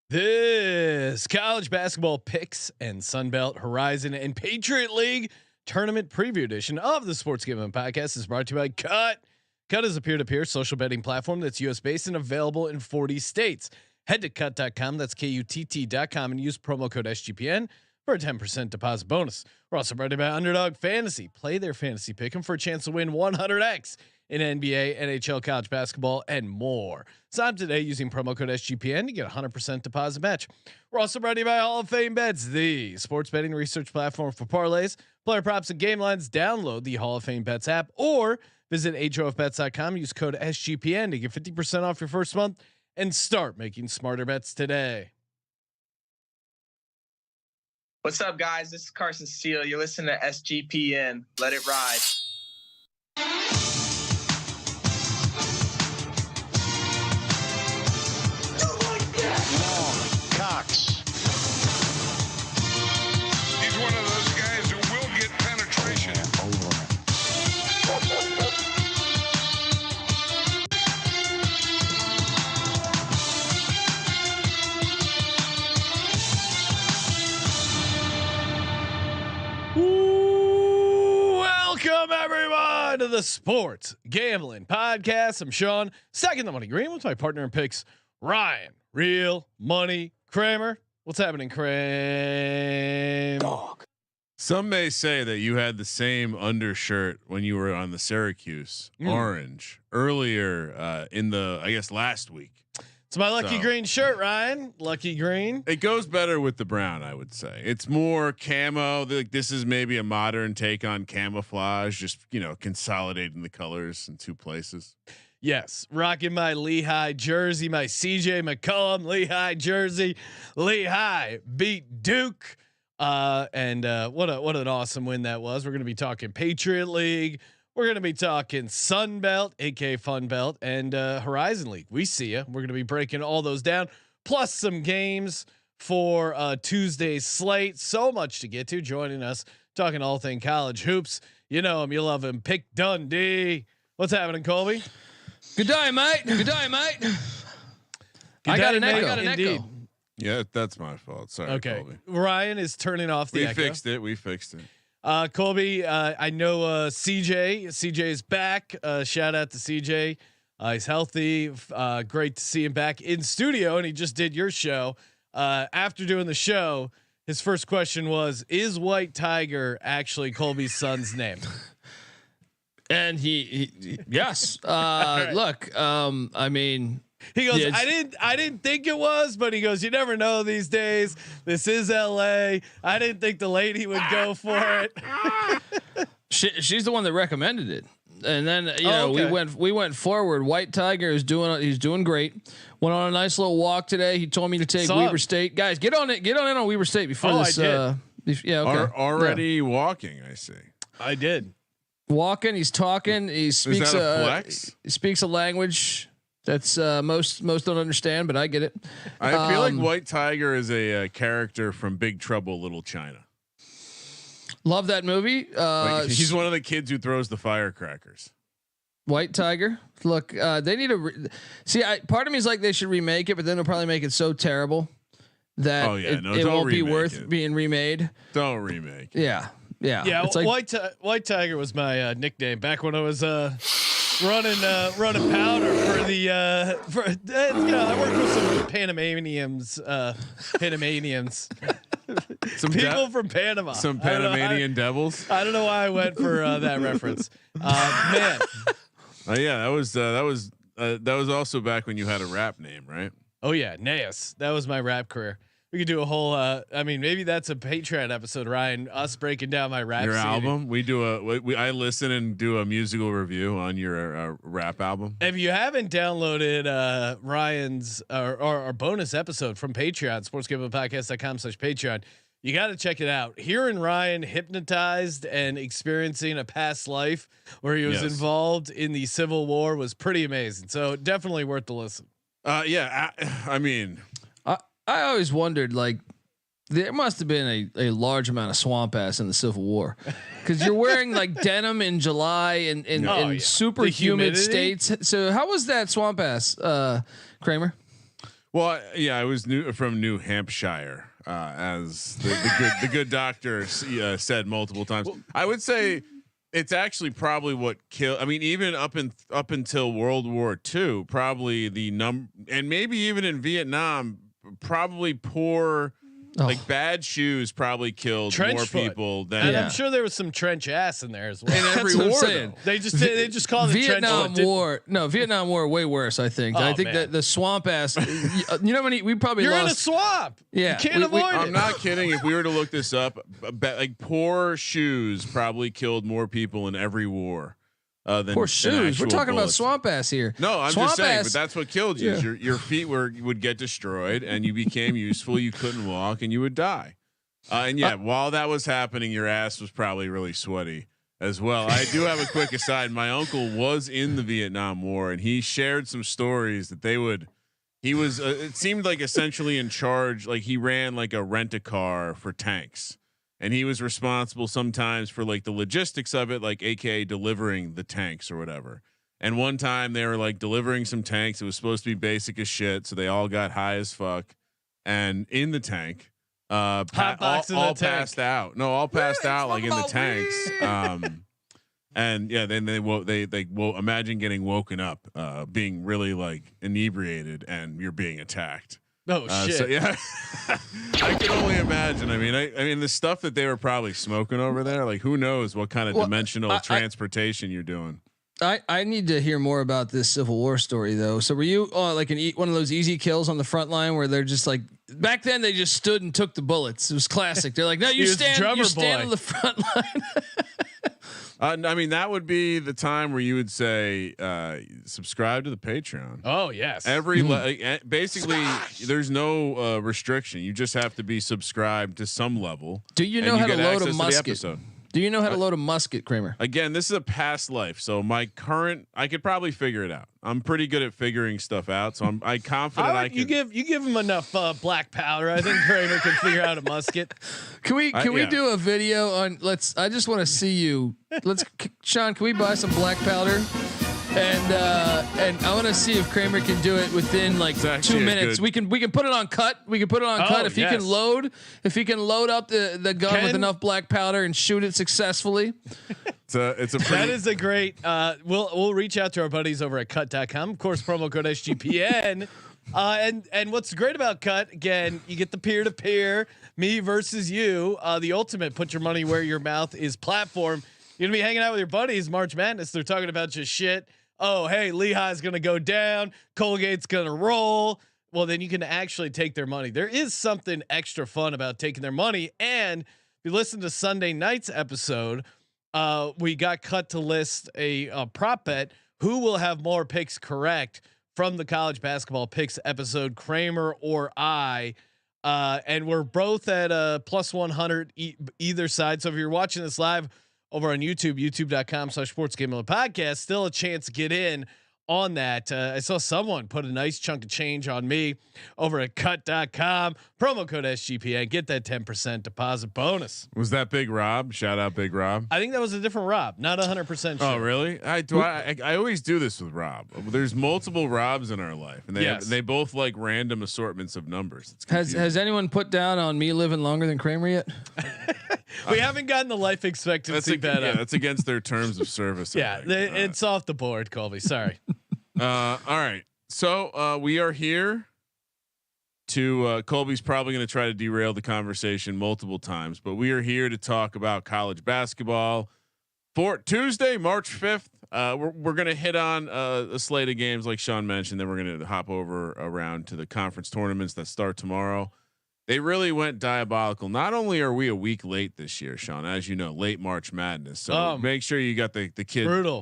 This college basketball picks and Sunbelt Horizon and Patriot League tournament preview edition of the Sports Gambling Podcast is brought to you by Cut. Cut is a peer-to-peer social betting platform that's US based and available in 40 states. Head to cut.com, that's KUTT.com, and use promo code SGPN for a 10% deposit bonus. We're also brought to you by Underdog Fantasy. Play their fantasy pick'em for a chance to win 100x in NBA, NHL, college basketball, and more. Sign up today using promo code SGPN to get a 100% deposit match. We're also brought to you by Hall of Fame Bets, the sports betting research platform for parlays, player props, and game lines. Download the Hall of Fame Bets app or visit HOFBets.com. Use code SGPN to get 50% off your first month and start making smarter bets today. What's up, guys? This is Carson Steele. You're listening to SGPN. Let it ride. Cox. He's one of those guys who will get penetration. Welcome everyone to the Sports Gambling Podcast. I'm Sean, stacking the money green with my partner in picks, Ryan. Real money Kramer. What's happening, Kramer? Dog. Some may say that you had the same undershirt when you were on the Syracuse orange earlier in the, I guess, last week. It's my lucky green shirt, Ryan. Lucky green. It goes better with the brown, I would say. It's more camo. Like this is maybe a modern take on camouflage, just consolidating the colors in two places. Yes, rocking my Lehigh jersey, my CJ McCollum Lehigh jersey. Lehigh beat Duke, and what an awesome win that was. We're going to be talking Patriot League. We're going to be talking Sunbelt, aka Fun Belt, and Horizon League. We see ya. We're going to be breaking all those down, plus some games for Tuesday's slate. So much to get to. Joining us, talking all thing college hoops. You know him, you love him. Pick Dundee. What's happening, Colby? Good day, mate. Good day, mate. I got an echo. Yeah, that's my fault. Sorry. Okay. Colby. Ryan is turning off the echo. We fixed it. Colby, I know CJ. CJ is back. Shout out to CJ. He's healthy. Great to see him back in studio, and he just did your show. After doing the show, his first question was, "Is White Tiger actually Colby's son's name?" And he yes. Right. Look, I mean, he goes, yeah, I didn't think it was, but he goes, you never know these days. This is LA. I didn't think the lady would go for it. she's the one that recommended it. And then okay. we went forward. White Tiger he's doing great. Went on a nice little walk today. He told me to take Weber State. Guys, get on in on Weber State before this. I did. Yeah, okay. Already walking, I see. I did. Walking, he's talking. He speaks. Is that a flex? He speaks a language that's most don't understand, but I get it. I feel like White Tiger is a character from Big Trouble Little China. Love that movie. He's one of the kids who throws the firecrackers. White Tiger. Look, they need to see. Part of me is like they should remake it, but then they'll probably make it so terrible that it won't be worth being remade. Don't remake it. Yeah. It's like White Tiger was my nickname back when I was running powder for the I worked with some Panamanians. Some people from Panama. Some Panamanian devils. I don't know why I went for that reference. Man. Yeah, that was also back when you had a rap name, right? Oh yeah, Naeus. That was my rap career. We could do a whole. I mean, maybe that's a Patreon episode, Ryan. Us breaking down my rap. Your album. We do I listen and do a musical review on your rap album. If you haven't downloaded Ryan's our bonus episode from Patreon, sportsgamblingpodcast.com/Patreon, you got to check it out. Hearing Ryan hypnotized and experiencing a past life where he was involved in the Civil War was pretty amazing. So definitely worth the listen. I mean. I always wondered, like, there must have been a large amount of swamp ass in the Civil War, because you're wearing like denim in July and in super humid states. So how was that swamp ass, Kramer? Well, yeah, I was from New Hampshire, as the good doctor said multiple times. I would say it's actually probably what killed. I mean, even up until World War II, probably and maybe even in Vietnam, probably poor. Like bad shoes probably killed trench more foot. people than. And I'm sure there was some trench ass in there as well. In every That's what war, I'm saying. They just call it Vietnam trench War. No, Vietnam War way worse. I think. Oh, I think man. that the swamp ass. You know how many we probably You're lost. in a swamp. Yeah, You can't avoid it. I'm not kidding. If we were to look this up, like poor shoes probably killed more people in every war. Than Poor shoes. We're talking bullets. about swamp ass here. No, I'm swamp just saying, ass. but that's what killed you. Yeah. Your feet would get destroyed, and you became useful. You couldn't walk, and you would die. And while that was happening, your ass was probably really sweaty as well. I do have a quick aside. My uncle was in the Vietnam War, and he shared some stories that he was. It seemed like essentially in charge. Like he ran like a rent-a-car for tanks. And he was responsible sometimes for like the logistics of it, like AKA delivering the tanks or whatever. And one time they were like delivering some tanks. It was supposed to be basic as shit. So they all got high as fuck. And in the tank, all passed out. No, all passed out like in the tanks. And yeah, then they imagine getting woken up, being really like inebriated and you're being attacked. Oh shit! So, yeah, I can only imagine. I mean, the stuff that they were probably smoking over there. Like, who knows what kind of dimensional transportation you're doing? I need to hear more about this Civil War story though. So were you like one of those easy kills on the front line where they're just like back then they just stood and took the bullets? It was classic. They're like, no, you stand on the front line. I mean, that would be the time where you would say, subscribe to the Patreon. Oh yes. Basically, there's no restriction. You just have to be subscribed to some level. Do you know how to load a musket? Do you know how to load a musket, Kramer? Again, this is a past life. So I could probably figure it out. I'm pretty good at figuring stuff out. So I'm confident I can. You give him enough black powder. I think Kramer can figure out a musket. Can we do a video on? I just want to see you. Sean, can we buy some black powder? And I want to see if Kramer can do it within like 2 minutes. We can put it on cut. We can put it on cut if he can load. If he can load up the gun with enough black powder and shoot it successfully. That is a great. We'll reach out to our buddies over at cut.com. Of course, promo code SGPN. And what's great about Cut, again, you get the peer-to-peer, me versus you, the ultimate put your money where your mouth is platform. You're gonna be hanging out with your buddies, March Madness. They're talking about just shit. Oh, hey, Lehigh's gonna go down. Colgate's gonna roll. Well, then you can actually take their money. There is something extra fun about taking their money. And if you listen to Sunday night's episode, we got Cut to list a prop bet. Who will have more picks correct from the college basketball picks episode, Kramer or I? And we're both at plus 100 either side. So if you're watching this live over on YouTube, youtube.com/sportsgambling podcast, still a chance to get in on that. I saw someone put a nice chunk of change on me over at cut.com, promo code SGPN, get that 10% deposit bonus. Was that Big Rob? Shout out Big Rob. I think that was a different Rob, not 100% sure. Oh really? I always do this with Rob. There's multiple Robs in our life and they both like random assortments of numbers. Has anyone put down on me living longer than Kramer yet? We haven't gotten the life expectancy bet. Yeah, that's against their terms of service. Yeah, it's off the board, Colby. Sorry. All right. So we are here to Colby's probably going to try to derail the conversation multiple times, but we are here to talk about college basketball for Tuesday, March 5th. We're going to hit on a slate of games like Sean mentioned. Then we're going to hop over around to the conference tournaments that start tomorrow. They really went diabolical. Not only are we a week late this year, Sean, as you know, late March Madness. So make sure you got the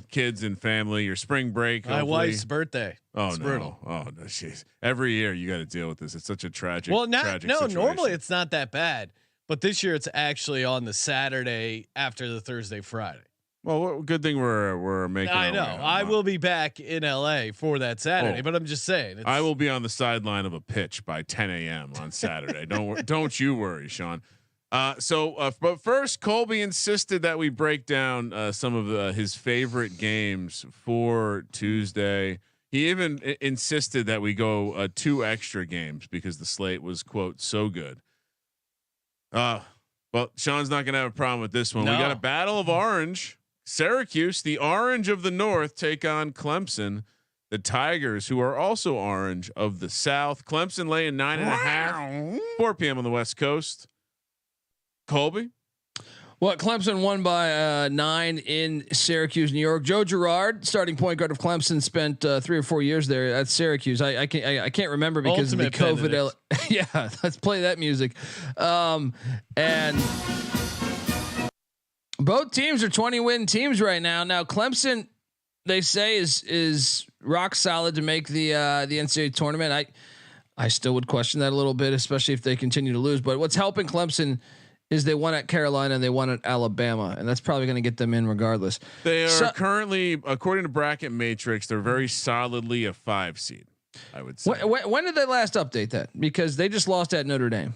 kids and family, your spring break. My wife's birthday. Oh it's no! brutal. Oh no! Jeez. Every year you got to deal with this. It's such a tragic. Well, situation. normally it's not that bad, but this year it's actually on the Saturday after the Thursday, Friday. Well, good thing we're making. I know. I will be back in LA for that Saturday, but I'm just saying. I will be on the sideline of a pitch by 10 a.m. on Saturday. Don't you worry, Sean. But first, Colby insisted that we break down some of his favorite games for Tuesday. He even insisted that we go 2 extra games because the slate was quote so good. Well, Sean's not going to have a problem with this one. No. We got a battle of orange. Syracuse, the orange of the North, take on Clemson, the Tigers, who are also orange of the South. Clemson laying 9.5, 4 p.m. on the West Coast. Colby. Well, Clemson won by 9 in Syracuse, New York. Joe Girard, starting point guard of Clemson, spent 3 or 4 years there at Syracuse. I can't remember because Ultimate of the COVID. Yeah, let's play that music. And both teams are 20-win teams right now. Now Clemson, they say is rock solid to make the NCAA tournament. I still would question that a little bit, especially if they continue to lose. But what's helping Clemson is they won at Carolina and they won at Alabama, and that's probably going to get them in regardless. They are currently, according to Bracket Matrix, they're very solidly a 5 seed. I would say. When did they last update that? Because they just lost at Notre Dame.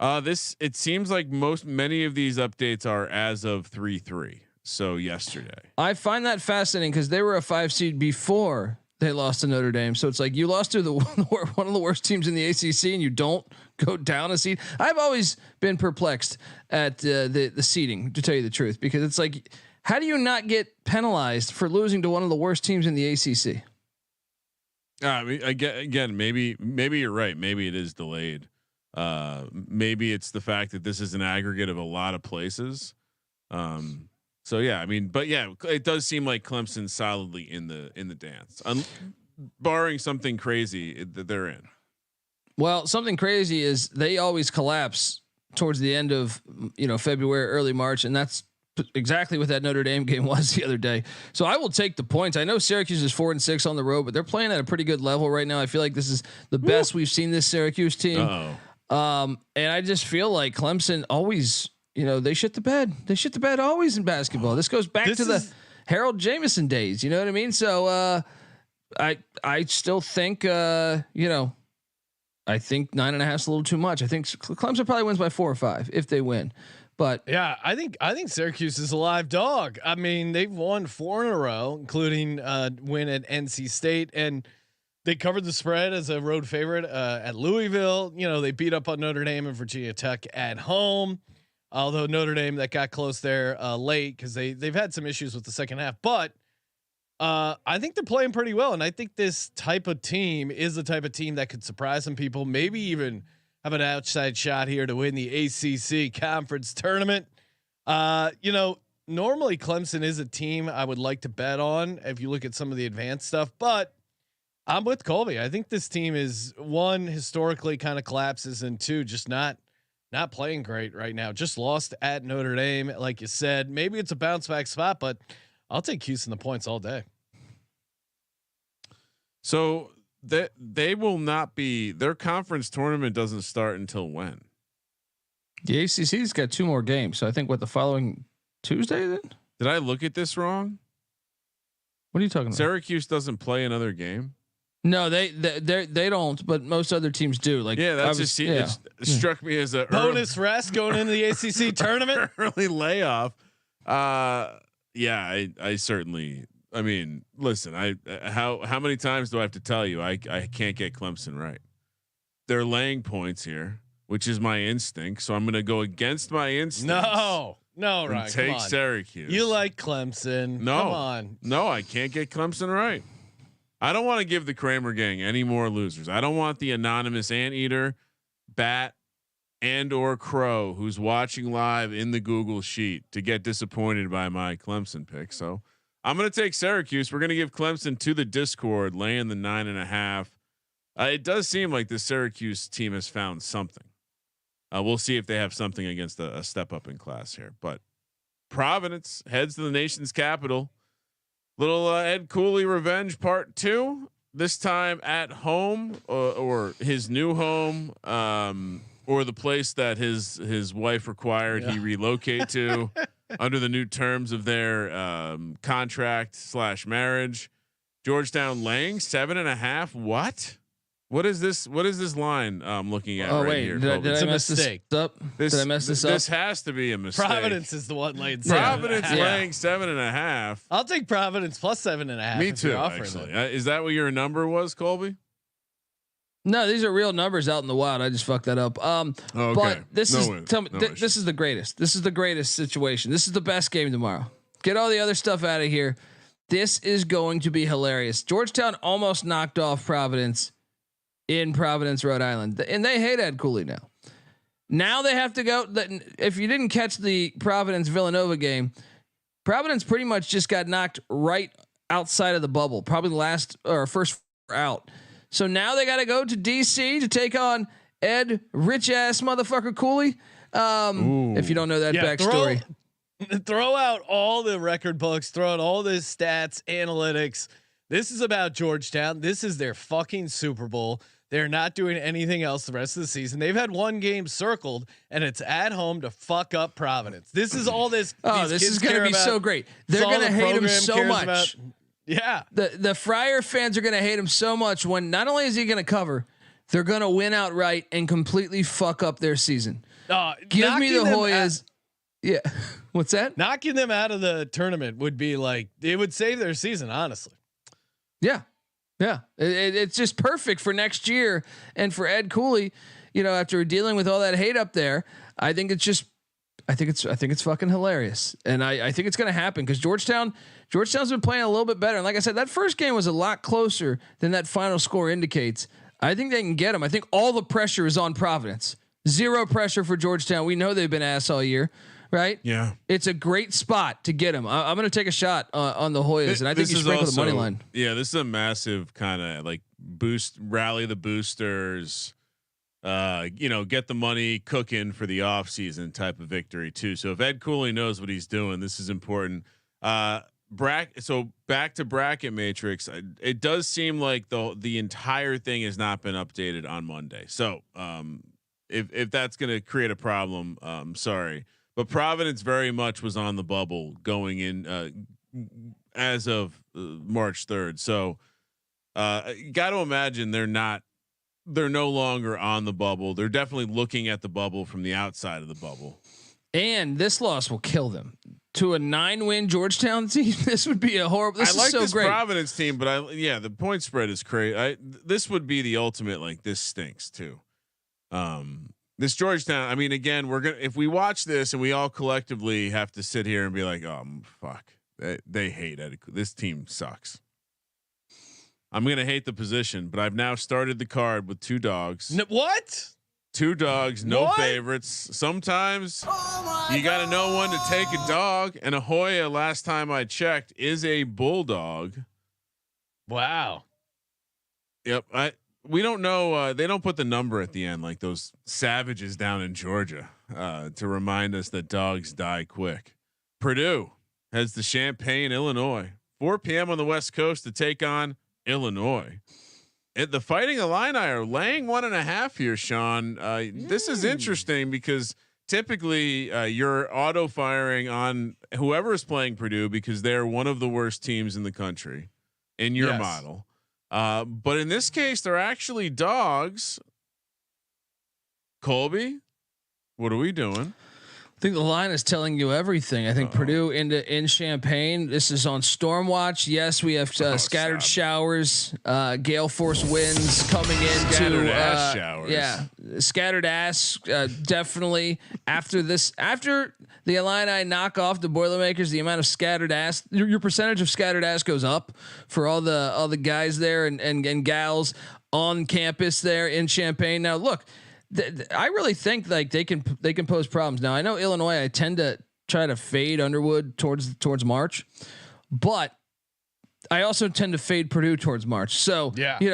It seems like many of these updates are as of 3-3. So yesterday. I find that fascinating because they were a 5 seed before they lost to Notre Dame. So it's like you lost to one of the worst teams in the ACC and you don't go down a seed. I've always been perplexed at the seeding, to tell you the truth, because it's like, how do you not get penalized for losing to one of the worst teams in the ACC? I mean, again, maybe you're right. Maybe it is delayed. Maybe it's the fact that this is an aggregate of a lot of places. So yeah, I mean, but yeah, it does seem like Clemson's solidly in the dance, barring something crazy that they're in. Well, something crazy is they always collapse towards the end of February, early March, and that's exactly what that Notre Dame game was the other day. So I will take the points. I know Syracuse is 4-6 on the road, but they're playing at a pretty good level right now. I feel like this is the best we've seen this Syracuse team. And I just feel like Clemson always. They shit the bed. They shit the bed always in basketball. This goes back to the Harold Jamison days. You know what I mean? So I still think I think 9.5 is a little too much. I think Clemson probably wins by 4 or 5 if they win. But yeah, I think Syracuse is a live dog. I mean, they've won 4 in a row, including win at NC State, and they covered the spread as a road favorite at Louisville. They beat up on Notre Dame and Virginia Tech at home. Although Notre Dame that got close there late because they've had some issues with the second half, but I think they're playing pretty well, and I think this type of team is the type of team that could surprise some people, maybe even have an outside shot here to win the ACC conference tournament. Normally Clemson is a team I would like to bet on if you look at some of the advanced stuff, but I'm with Colby. I think this team is, 1, historically kind of collapses, and 2, just not playing great right now. Just lost at Notre Dame, like you said. Maybe it's a bounce back spot, but I'll take Houston the points all day. So they will not be, their conference tournament doesn't start until when? The ACC's got 2 more games. So I think the following Tuesday then? Did I look at this wrong? What are you talking about? Syracuse doesn't play another game. No, they don't, but most other temies do. Like, yeah, that's it struck me as a bonus rest going into the ACC tournament, early layoff. Yeah, I certainly. I mean, listen, how many times do I have to tell you I can't get Clemson right? They're laying points here, which is my instinct. So I'm going to go against my instinct. No, Ryan, take Syracuse. You like Clemson? No, come on. No, I can't get Clemson right. I don't want to give the Kramer gang any more losers. I don't want the anonymous anteater, bat, and or crow who's watching live in the Google sheet to get disappointed by my Clemson pick. So I'm going to take Syracuse. We're going to give Clemson to the Discord, laying the 9.5. It does seem like the Syracuse team has found something. We'll see if they have something against a step up in class here. But Providence heads to the nation's capital. Little Ed Cooley revenge part 2. This time at home or his new home, or the place that his wife required he relocate to under the new terms of their contract / marriage. Georgetown laying 7.5. What is this? What is this line I'm looking at here? Did I mess this up? Did I mess this up? This has to be a mistake. Providence is the one laying. Providence laying 7.5. I'll take Providence plus 7.5. Me too. Actually, is that what your number was, Colby? No, these are real numbers out in the wild. I just fucked that up. Okay. But this this is the greatest. This is the greatest situation. This is the best game tomorrow. Get all the other stuff out of here. This is going to be hilarious. Georgetown almost knocked off Providence in Providence, Rhode Island, and they hate Ed Cooley now. Now they have to go. If you didn't catch the Providence Villanova game, Providence pretty much just got knocked right outside of the bubble, probably last or first out. So now they got to go to DC to take on Ed rich ass motherfucker Cooley. If you don't know that backstory, throw out all the record books, throw out all the stats, analytics. This is about Georgetown. This is their fucking Super Bowl. They're not doing anything else the rest of the season. They've had one game circled, and it's at home to fuck up Providence. This is all this. This is going to be so great. They're going to hate him so much. Yeah. The Friar fans are going to hate him so much when not only is he going to cover, they're going to win outright and completely fuck up their season. Give me the Hoyas. Yeah. What's that? Knocking them out of the tournament would be like, it would save their season, honestly. Yeah. Yeah. It's just perfect for next year. And for Ed Cooley, after dealing with all that hate up there, I think it's fucking hilarious. And I think it's going to happen because Georgetown's been playing a little bit better. And like I said, that first game was a lot closer than that final score indicates. I think they can get them. I think all the pressure is on Providence. Zero pressure for Georgetown. We know they've been ass all year, right? Yeah. It's a great spot to get them. I'm going to take a shot on the Hoyas, and I think you sprinkle the money line. Yeah, this is a massive kind of like rally the boosters. Get the money cooking for the off season type of victory too. So if Ed Cooley knows what he's doing, this is important. So back to bracket matrix. It does seem like the entire thing has not been updated on Monday. So if that's going to create a problem, sorry, but Providence very much was on the bubble going in as of March 3rd. So got to imagine they're no longer on the bubble. They're definitely looking at the bubble from the outside of the bubble. And this loss will kill them to a 9-win Georgetown team. This would be a horrible. This is so this great. Providence team, but the point spread is crazy. This would be the ultimate. Like this stinks too. This Georgetown. I mean, again, if we watch this and we all collectively have to sit here and be like, oh fuck, they hate it. This team sucks. I'm going to hate the position, but I've now started the card with 2 dogs. What? 2 dogs, no favorites. Sometimes you got to know when to take a dog. And a Hoya, last time I checked, is a bulldog. Wow. Yep. We don't know. They don't put the number at the end like those savages down in Georgia to remind us that dogs die quick. Purdue has the Champaign, Illinois, 4 p.m. on the West Coast to take on Illinois. The Fighting Illini are laying 1.5 here, Sean. This is interesting because typically you're auto firing on whoever is playing Purdue because they're one of the worst teams in the country in your model. But in this case, they're actually dogs. Colby, what are we doing? I think the line is telling you everything. I think Purdue in Champaign. This is on storm watch. Yes, we have scattered showers, gale force winds coming in. Scattered ass showers. Yeah, scattered ass. Definitely after the Illini knock off the Boilermakers, the amount of scattered ass, your percentage of scattered ass goes up for all the guys there and gals on campus there in Champaign. Now look. I really think like they can pose problems. Now I know Illinois. I tend to try to fade Underwood towards March, but I also tend to fade Purdue towards March. So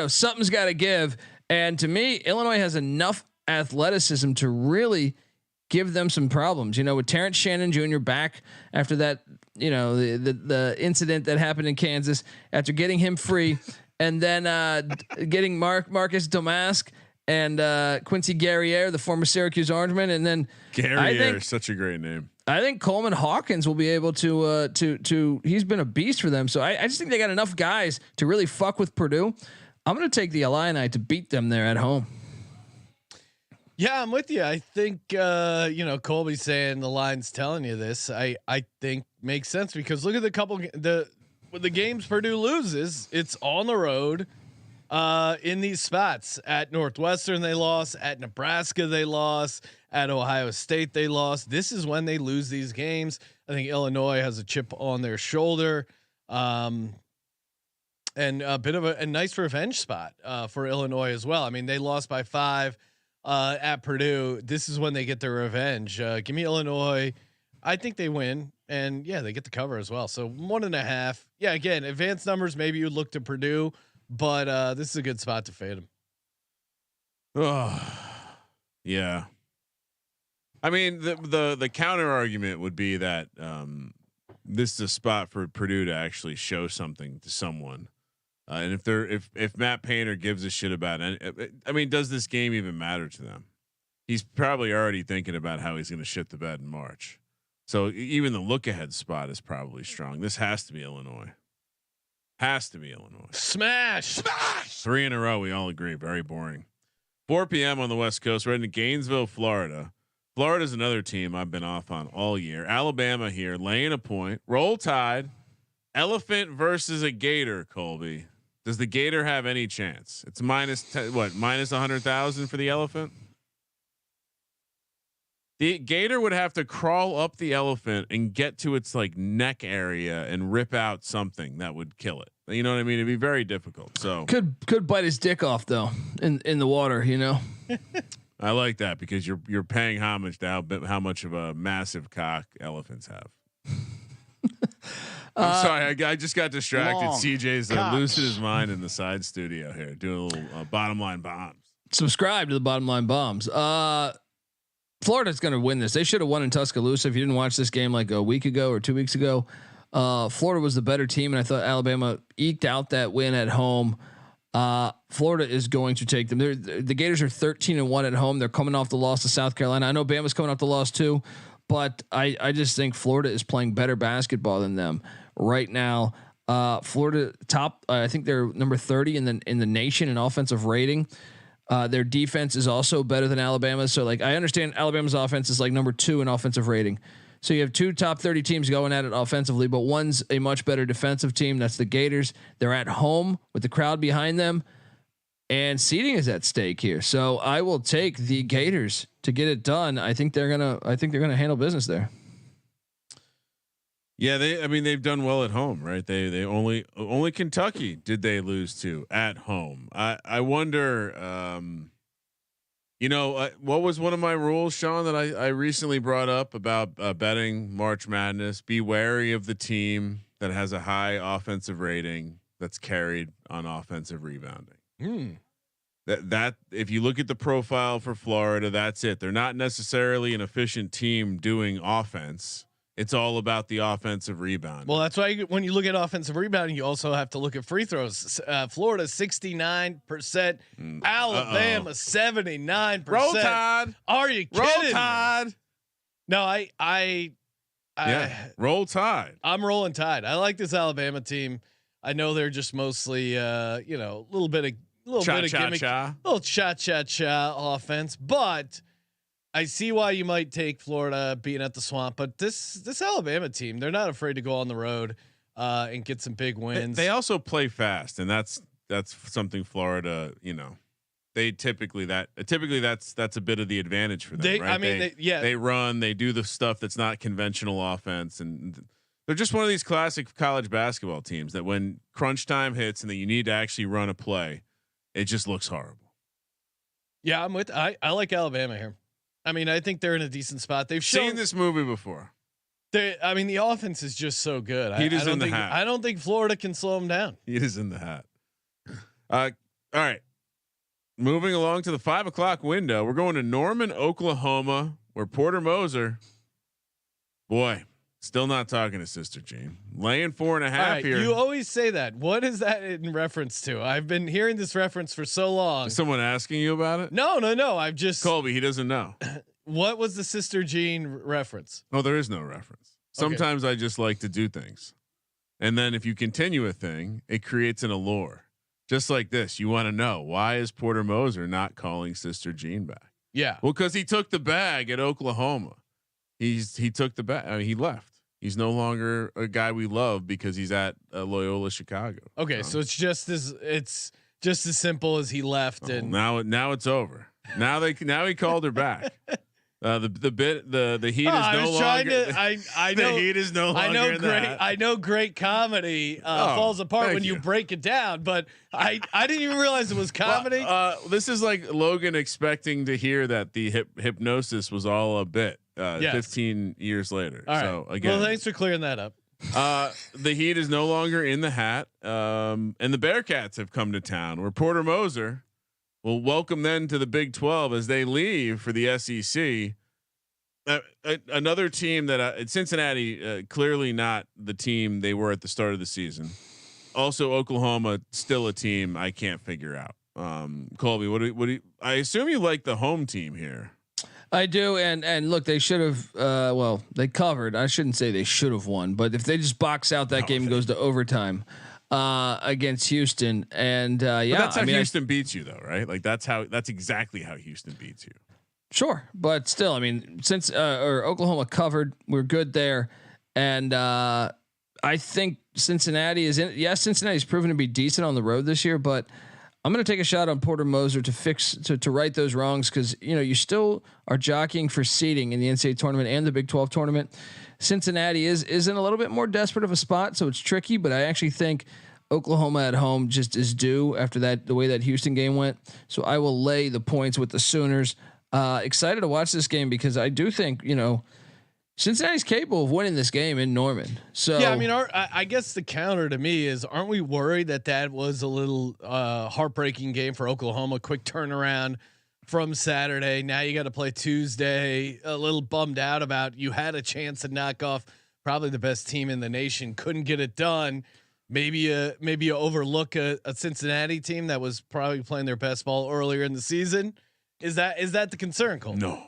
something's got to give. And to me, Illinois has enough athleticism to really give them some problems. With Terrence Shannon Jr. back after that, the incident that happened in Kansas, after getting him free, and then getting Marcus Domask. And Quincy Guerriere, the former Syracuse Orangeman, and then Guerriere is such a great name. I think Coleman Hawkins will be able to. He's been a beast for them. So I just think they got enough guys to really fuck with Purdue. I'm going to take the Illini to beat them there at home. Yeah, I'm with you. I think Colby's saying the line's telling you this. I think makes sense because look at the games Purdue loses. It's on the road. In these spots at Northwestern, they lost. At Nebraska, they lost. At Ohio State, they lost. This is when they lose these games. I think Illinois has a chip on their shoulder, and a bit of a nice revenge spot for Illinois as well. I mean, they lost by 5 at Purdue. This is when they get their revenge. Give me Illinois. I think they win, and yeah, they get the cover as well. So 1.5. Yeah, again, advanced numbers. Maybe you look to Purdue. But this is a good spot to fade him. Oh, yeah. I mean, the counter argument would be that this is a spot for Purdue to actually show something to someone. And if Matt Painter gives a shit about it, I mean, does this game even matter to them? He's probably already thinking about how he's going to shit the bed in March. So even the look ahead spot is probably strong. This has to be Illinois. Has to be Illinois. Smash. 3 in a row. We all agree. Very boring. 4 p.m. on the West Coast. We're in Gainesville, Florida. Florida's another team I've been off on all year. Alabama here laying a point. Roll Tide. Elephant versus a Gator. Colby, does the Gator have any chance? It's minus 100,000 for the Elephant. The Gator would have to crawl up the Elephant and get to its like neck area and rip out something that would kill it. You know what I mean? It'd be very difficult. So could bite his dick off though in the water. You know. I like that because you're paying homage to how much of a massive cock elephants have. I'm sorry, I just got distracted. CJ's losing his mind in the side studio here, doing a little bottom line bombs. Subscribe to the bottom line bombs. Florida's going to win this. They should have won in Tuscaloosa. If you didn't watch this game like a week ago or 2 weeks ago, Florida was the better team, and I thought Alabama eked out that win at home. Florida is going to take them. The Gators are 13-1 at home. They're coming off the loss to South Carolina. I know Bama's coming off the loss too, but I just think Florida is playing better basketball than them right now. Florida top. I think they're number 30 in the nation in offensive rating. Their defense is also better than Alabama's. So like, I understand Alabama's offense is like number 2 in offensive rating. So you have 2 top 30 teams going at it offensively, but one's a much better defensive team. That's the Gators. They're at home with the crowd behind them, and seeding is at stake here. So I will take the Gators to get it done. I think they're gonna handle business there. Yeah, they've done well at home, right? They only Kentucky did they lose to at home. I wonder, what was one of my rules, Sean, that I recently brought up about betting March Madness? Be wary of the team that has a high offensive rating that's carried on offensive rebounding. That if you look at the profile for Florida, that's it. They're not necessarily an efficient team doing offense. It's all about the offensive rebound. Well, that's why when you look at offensive rebounding, you also have to look at free throws. Florida 69%, Alabama 79%. Roll Tide. Are you kidding? Roll Tide. No, I Roll Tide. I'm rolling Tide. I like this Alabama team. I know they're just mostly a little bit of gimmick, little cha offense, but I see why you might take Florida being at the Swamp, but this Alabama team, they're not afraid to go on the road and get some big wins. They also play fast, and that's something Florida, they typically that's a bit of the advantage for them. Right? They run, they do the stuff that's not conventional offense, and they're just one of these classic college basketball teams that when crunch time hits and that you need to actually run a play, it just looks horrible. Yeah, I like Alabama here. I mean, I think they're in a decent spot. They've seen this movie before. The offense is just so good. Heat is in the hat. I don't think Florida can slow them down. Heat is in the hat. All right. Moving along to the 5 o'clock window. We're going to Norman, Oklahoma, where Porter Moser, boy, still not talking to Sister Jean. Laying 4.5 here. You always say that. What is that in reference to? I've been hearing this reference for so long. Is someone asking you about it? No. I've just Colby. He doesn't know. What was the Sister Jean reference? Oh, there is no reference. Sometimes I just like to do things, and then if you continue a thing, it creates an allure. just like this. You want to know why is Porter Moser not calling Sister Jean back? Yeah. Well, because he took the bag at Oklahoma. He took the bag. I mean, he left. He's no longer a guy we love because he's at Loyola Chicago. Okay, so it's just as simple as he left, and now it's over. Now he called her back. The heat is no longer. I know the heat is no longer. I know great comedy falls apart when you break it down, but I didn't even realize it was comedy. This is like Logan expecting to hear that the hypnosis was all a bit. 15 years later. All right. So again, well, thanks for clearing that up. The heat is no longer in the hat, and the Bearcats have come to town. Where Porter Moser will welcome them to the Big 12 as they leave for the SEC. Another team that Cincinnati clearly not the team they were at the start of the season. Also, Oklahoma still a team I can't figure out. Colby, what do you, I assume you like the home team here. I do, and look, they should have. Well, they covered. I shouldn't say they should have won, but if they just box out, that game goes to overtime against Houston, and but that's how Houston beats you, though, right? Like that's exactly how Houston beats you. Sure, but still, I mean, since Oklahoma covered, we're good there, and I think Cincinnati is in. Yes, Cincinnati's proven to be decent on the road this year, but I'm going to take a shot on Porter Moser to right those wrongs, because you still are jockeying for seeding in the NCAA tournament and the Big 12 tournament. Cincinnati is in a little bit more desperate of a spot, so it's tricky. But I actually think Oklahoma at home just is due after the way that Houston game went. So I will lay the points with the Sooners. Excited to watch this game because I do think Cincinnati's capable of winning this game in Norman. So yeah, I mean, I guess the counter to me is, aren't we worried that was a little heartbreaking game for Oklahoma? Quick turnaround from Saturday. Now you got to play Tuesday. A little bummed out about you had a chance to knock off probably the best team in the nation, couldn't get it done. Maybe you overlook a Cincinnati team that was probably playing their best ball earlier in the season. Is that the concern, Cole? No.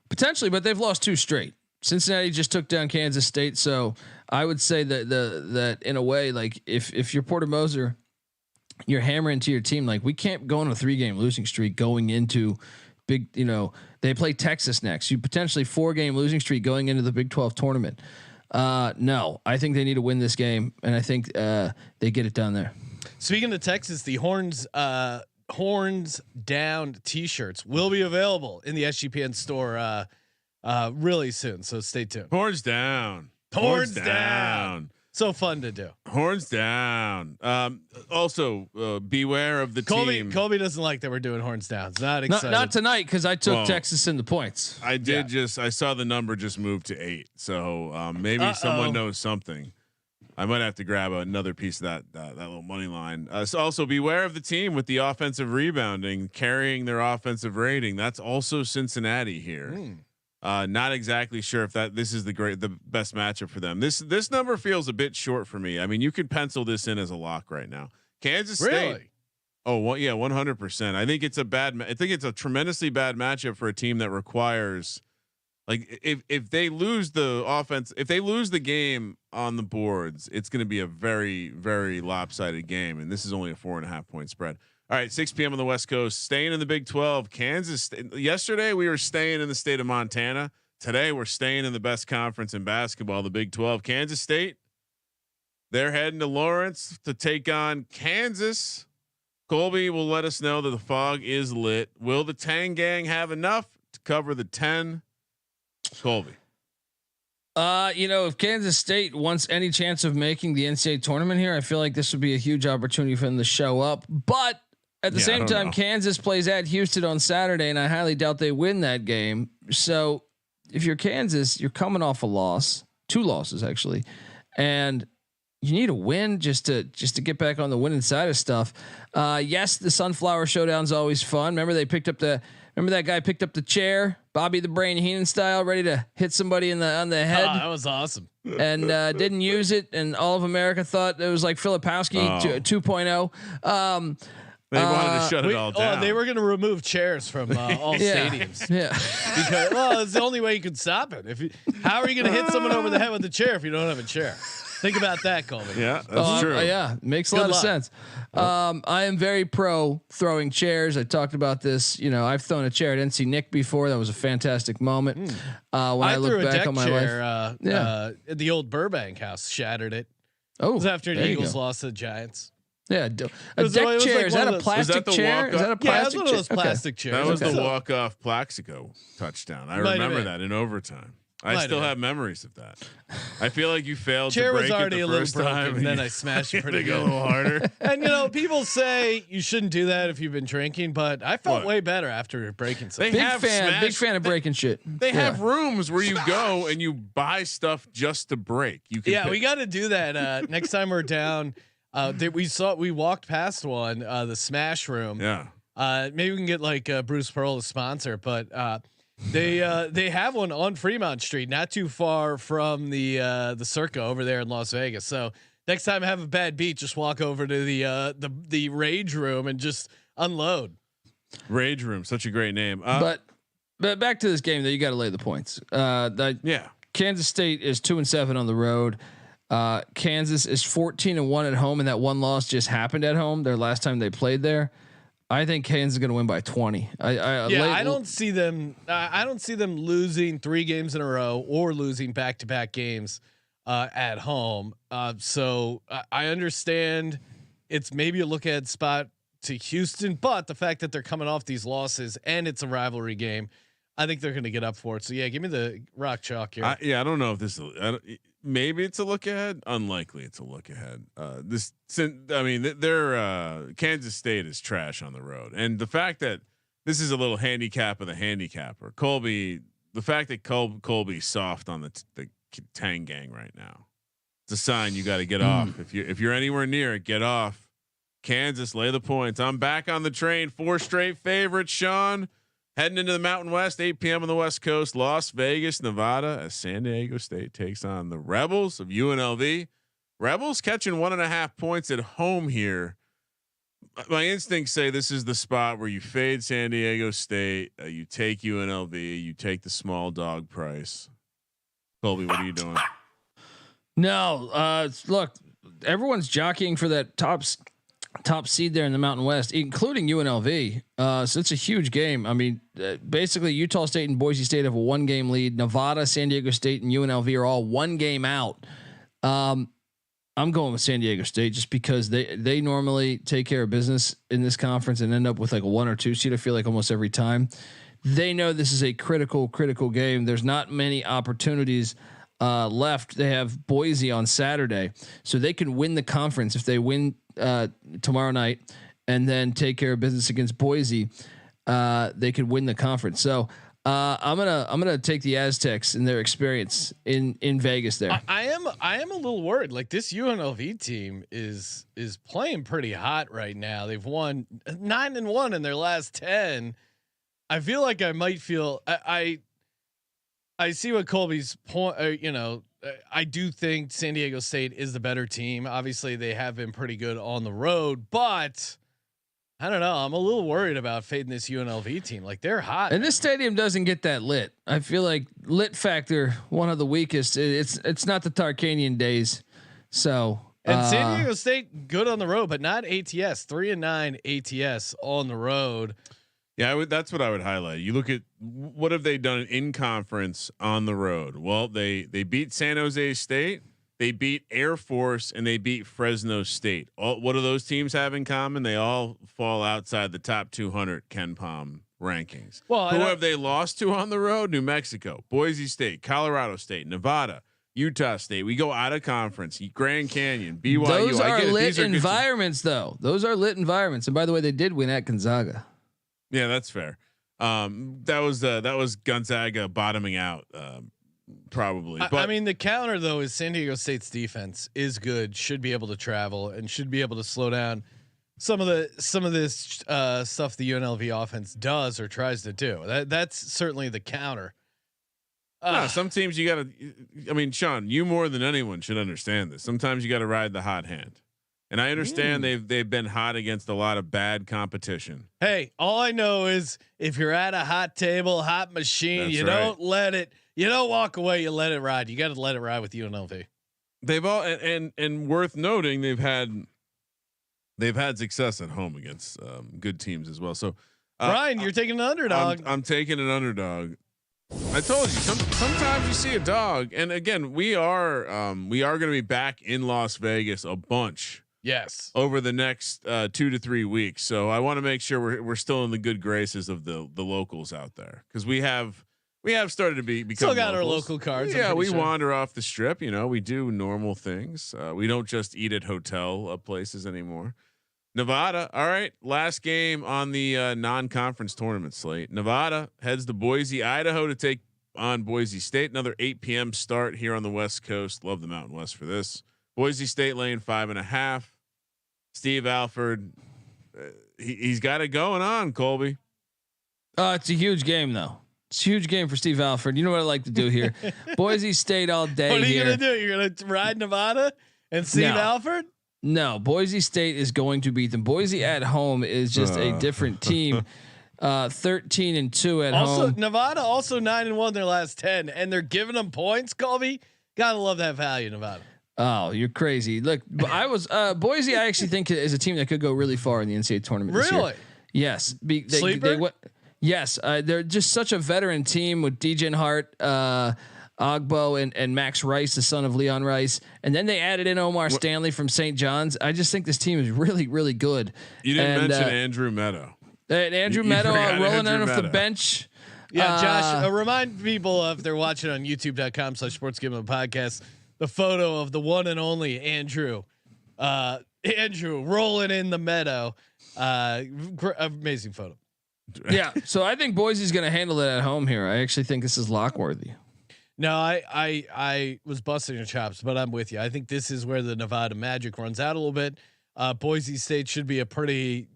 Potentially, but they've lost 2 straight. Cincinnati just took down Kansas State, so I would say that in a way, like if you're Porter Moser, you're hammering to your team like, we can't go on a 3-game losing streak going into big. They play Texas next. You potentially 4-game losing streak going into the Big 12 tournament. No, I think they need to win this game, and I think they get it done there. Speaking of Texas, the Horns Down T-shirts will be available in the SGPN store really soon. So stay tuned. Horns down. Horns down. So fun to do. Horns down. Also, beware of the team. Colby doesn't like that we're doing horns down. It's not excited. Not tonight, because I took Texas in the points. I did I saw the number just move to 8. So maybe someone knows something. I might have to grab another piece of that little money line. So also beware of the team with the offensive rebounding, carrying their offensive rating. That's also Cincinnati here. Not exactly sure if this is the best matchup for them. This number feels a bit short for me. I mean, you could pencil this in as a lock right now. Kansas State. Really? Oh, well, yeah, 100%. I think it's a tremendously bad matchup for a team that requires, like, if they lose the offense, if they lose the game on the boards, it's going to be a very, very lopsided game. And this is only a 4.5 point spread. All right, 6 p.m. on the West Coast. Staying in the Big 12, Kansas. Yesterday we were staying in the state of Montana. Today we're staying in the best conference in basketball, the Big 12. Kansas State. They're heading to Lawrence to take on Kansas. Colby will let us know that the fog is lit. Will the Tang Gang have enough to cover the 10? Colby. If Kansas State wants any chance of making the NCAA tournament here, I feel like this would be a huge opportunity for them to show up. But at the same time, Kansas plays at Houston on Saturday, and I highly doubt they win that game. So if you're Kansas, you're coming off a loss, 2 losses actually, and you need a win just to get back on the winning side of stuff. Yes, the Sunflower Showdown's always fun. Remember that guy picked up the chair, Bobby the Brain Heenan style, ready to hit somebody on the head. Oh, that was awesome. And didn't use it, and all of America thought it was like Filipowski 2.0. They wanted to shut it all down. They were going to remove chairs from all stadiums. Yeah, because it's the only way you could stop it. How are you going to hit someone over the head with a chair if you don't have a chair? Think about that, Colby. Yeah, that's true. Yeah, makes a lot of sense. I am very pro throwing chairs. I talked about this. You know, I've thrown a chair at NC Nick before. That was a fantastic moment. When I look back on my life, at the old Burbank house, shattered it. Oh, it was after the Eagles lost to the Giants. Yeah, a deck chair. Is that a plastic chair? Is that a plastic chair? Yeah, it was one of those plastic chairs. That was the walk-off Plaxico touchdown. I remember that in overtime. I still have memories of that. I feel like you failed chair to break was already it the a little first broken, time, and then I smashed it pretty good. A little harder. And you know, people say you shouldn't do that if you've been drinking, but I felt way better after breaking something. Big fan of breaking shit. They have rooms where you go and you buy stuff just to break. You can we got to do that next time we're down. We walked past one, the Smash Room. Yeah. Maybe we can get like Bruce Pearl to sponsor, but they have one on Fremont Street, not too far from the Circa over there in Las Vegas. So next time I have a bad beat, just walk over to the Rage Room and just unload. Rage Room, such a great name. But back to this game, though, you got to lay the points. Kansas State is 2-7 on the road. Kansas is 14-1 at home, and that one loss just happened at home. Their last time they played there. I think Kansas is going to win by 20. I don't see them. I don't see them losing 3 games in a row or losing back-to-back games at home. So I understand it's maybe a look ahead spot to Houston, but the fact that they're coming off these losses and it's a rivalry game, I think they're going to get up for it. So yeah, give me the rock chalk here. I don't know if this. Maybe it's a look ahead. Unlikely it's a look ahead. They're Kansas State is trash on the road, and the fact that this is a little handicap of the handicapper, Colby. The fact that Colby's soft on the Tang Gang right now, it's a sign you got to get off. If you're anywhere near it, get off. Kansas, lay the points. I'm back on the train. 4 straight favorites, Sean. Heading into the Mountain West, 8 p.m. on the West Coast, Las Vegas, Nevada, as San Diego State takes on the Rebels of UNLV. Rebels catching 1.5 points at home here. My instincts say this is the spot where you fade San Diego State, you take UNLV, you take the small dog price. Colby, what are you doing? No, look, everyone's jockeying for that top seed there in the Mountain West, including UNLV. So it's a huge game. I mean, basically Utah State and Boise State have a 1-game lead. Nevada, San Diego State, and UNLV are all 1 game out. I'm going with San Diego State just because they normally take care of business in this conference and end up with like a 1 or 2 seed. I feel like almost every time. They know this is a critical game. There's not many opportunities left. They have Boise on Saturday, so they can win the conference if they win tomorrow night and then take care of business against Boise. They could win the conference. So I'm gonna take the Aztecs and their experience in Vegas there. I am a little worried. Like, this UNLV team is playing pretty hot right now. They've won 9-1 in their last 10. I feel like I might feel I see what Colby's point. I do think San Diego State is the better team. Obviously, they have been pretty good on the road, but I don't know. I'm a little worried about fading this UNLV team. Like, they're hot, and this stadium doesn't get that lit. I feel like lit factor, one of the weakest. It's not the Tarkanian days. So and San Diego State good on the road, but not ATS. 3-9 ATS on the road. Yeah, that's what I would highlight. You look at what have they done in conference on the road? Well, they beat San Jose State, they beat Air Force, and they beat Fresno State. What do those teams have in common? They all fall outside the top 200 Ken Palm rankings. Well, who have they lost to on the road? New Mexico, Boise State, Colorado State, Nevada, Utah State. We go out of conference. Grand Canyon, BYU. Those are lit environments, though. Those are lit environments. And by the way, they did win at Gonzaga. Yeah, that's fair. That was Gonzaga bottoming out, probably. But I mean, the counter though is San Diego State's defense is good, should be able to travel and should be able to slow down some of this stuff the UNLV offense does or tries to do. That's certainly the counter. Some teams you got to. I mean, Sean, you more than anyone should understand this. Sometimes you got to ride the hot hand. And I understand they've been hot against a lot of bad competition. Hey, all I know is if you're at a hot table, hot machine, you don't let it. You don't walk away. You let it ride. You got to let it ride with UNLV. they've all and worth noting they've had success at home against good teams as well. So Brian, you're taking an underdog. I'm taking an underdog. I told you sometimes you see a dog, and again we are going to be back in Las Vegas a bunch. Yes, over the next 2 to 3 weeks. So I want to make sure we're still in the good graces of the locals out there, because we have started to become still got locals. our local cards. Yeah, we sure. wander off the strip. We do normal things. We don't just eat at hotel places anymore. Nevada. All right, last game on the non-conference tournament slate. Nevada heads to Boise, Idaho to take on Boise State. Another 8 p.m. start here on the West Coast. Love the Mountain West for this. Boise State laying 5.5. Steve Alford, he's got it going on. Colby. It's a huge game though. It's a huge game for Steve Alford. You know what I like to do here? Boise State all day. What are you gonna do? You're gonna ride Nevada and Steve Alford? No, Boise State is going to beat them. Boise at home is just a different team. 13-2 at home. Nevada also 9-1 their last 10, and they're giving them points. Colby, gotta love that value, Nevada. Oh, you're crazy. Look, I was Boise. I actually think is a team that could go really far in the NCAA tournament. This year. Yes. Sleeper? Yes. They're just such a veteran team with DJ Hart, Ogbo, and Max Rice, the son of Leon Rice, and then they added in Omar Stanley from St. John's. I just think this team is really, really good. You didn't mention Andrew Meadow. Andrew Meadow rolling out off the bench. Yeah, Josh. Remind people if they're watching on YouTube.com/SportsGambling Podcast, the photo of the one and only Andrew rolling in the meadow. Amazing photo. Yeah, so I think Boise's going to handle it at home here. I actually think this is lock worthy. No, I was busting your chops, but I'm with you. I think this is where the Nevada magic runs out a little bit. Boise State should be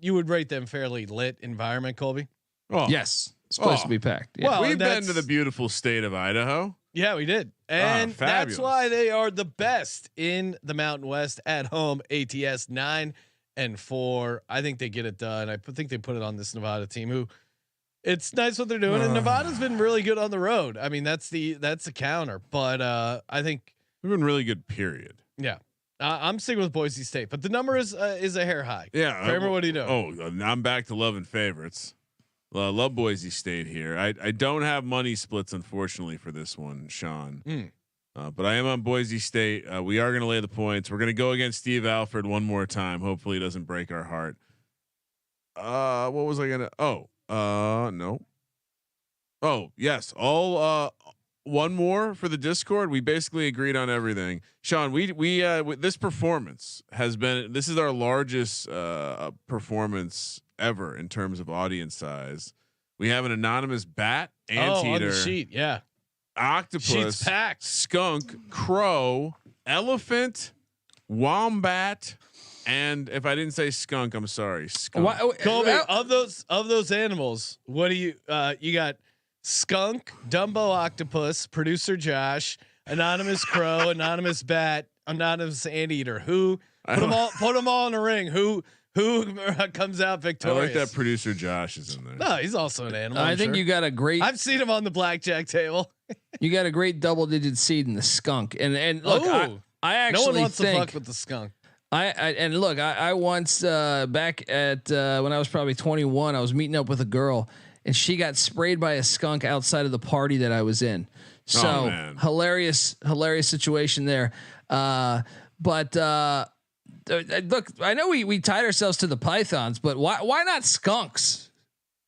you would rate them fairly lit environment, Colby. Oh yes, it's supposed to be packed. Yeah. Well, we've been to the beautiful state of Idaho. Yeah, we did, and that's why they are the best in the Mountain West at home. ATS 9-4. I think they get it done. I think they put it on this Nevada team who. It's nice what they're doing, and Nevada's been really good on the road. I mean, that's the counter, but I think we've been really good. Period. Yeah, I'm sticking with Boise State, but the number is a hair high. Yeah, Kramer, what do you know? Oh, I'm back to loving favorites. Love Boise State here. I don't have money splits unfortunately for this one, Sean. But I am on Boise State. We are going to lay the points. We're going to go against Steve Alford one more time. Hopefully, he doesn't break our heart. What was I gonna? No. Oh yes. All one more for the Discord. We basically agreed on everything. Sean, we this performance has been. This is our largest performance ever in terms of audience size. We have an anonymous bat, anteater, on the sheet, yeah, octopus, packed, skunk, crow, elephant, wombat. And if I didn't say skunk, I'm sorry. Skunk. Colby, of those animals, what do you got? Skunk, Dumbo octopus, producer Josh, anonymous crow, anonymous bat, anonymous anteater. Who put them all in a ring? Who comes out victorious? I like that producer Josh is in there. No, he's also an animal. I think you got a great. I've seen him on the blackjack table. You got a great double-digit seed in the skunk, and look, I actually no one wants think, to fuck with the skunk. I once back at when I was probably 21, I was meeting up with a girl and she got sprayed by a skunk outside of the party that I was in. So hilarious situation there. But look, I know we tied ourselves to the pythons, but why not skunks?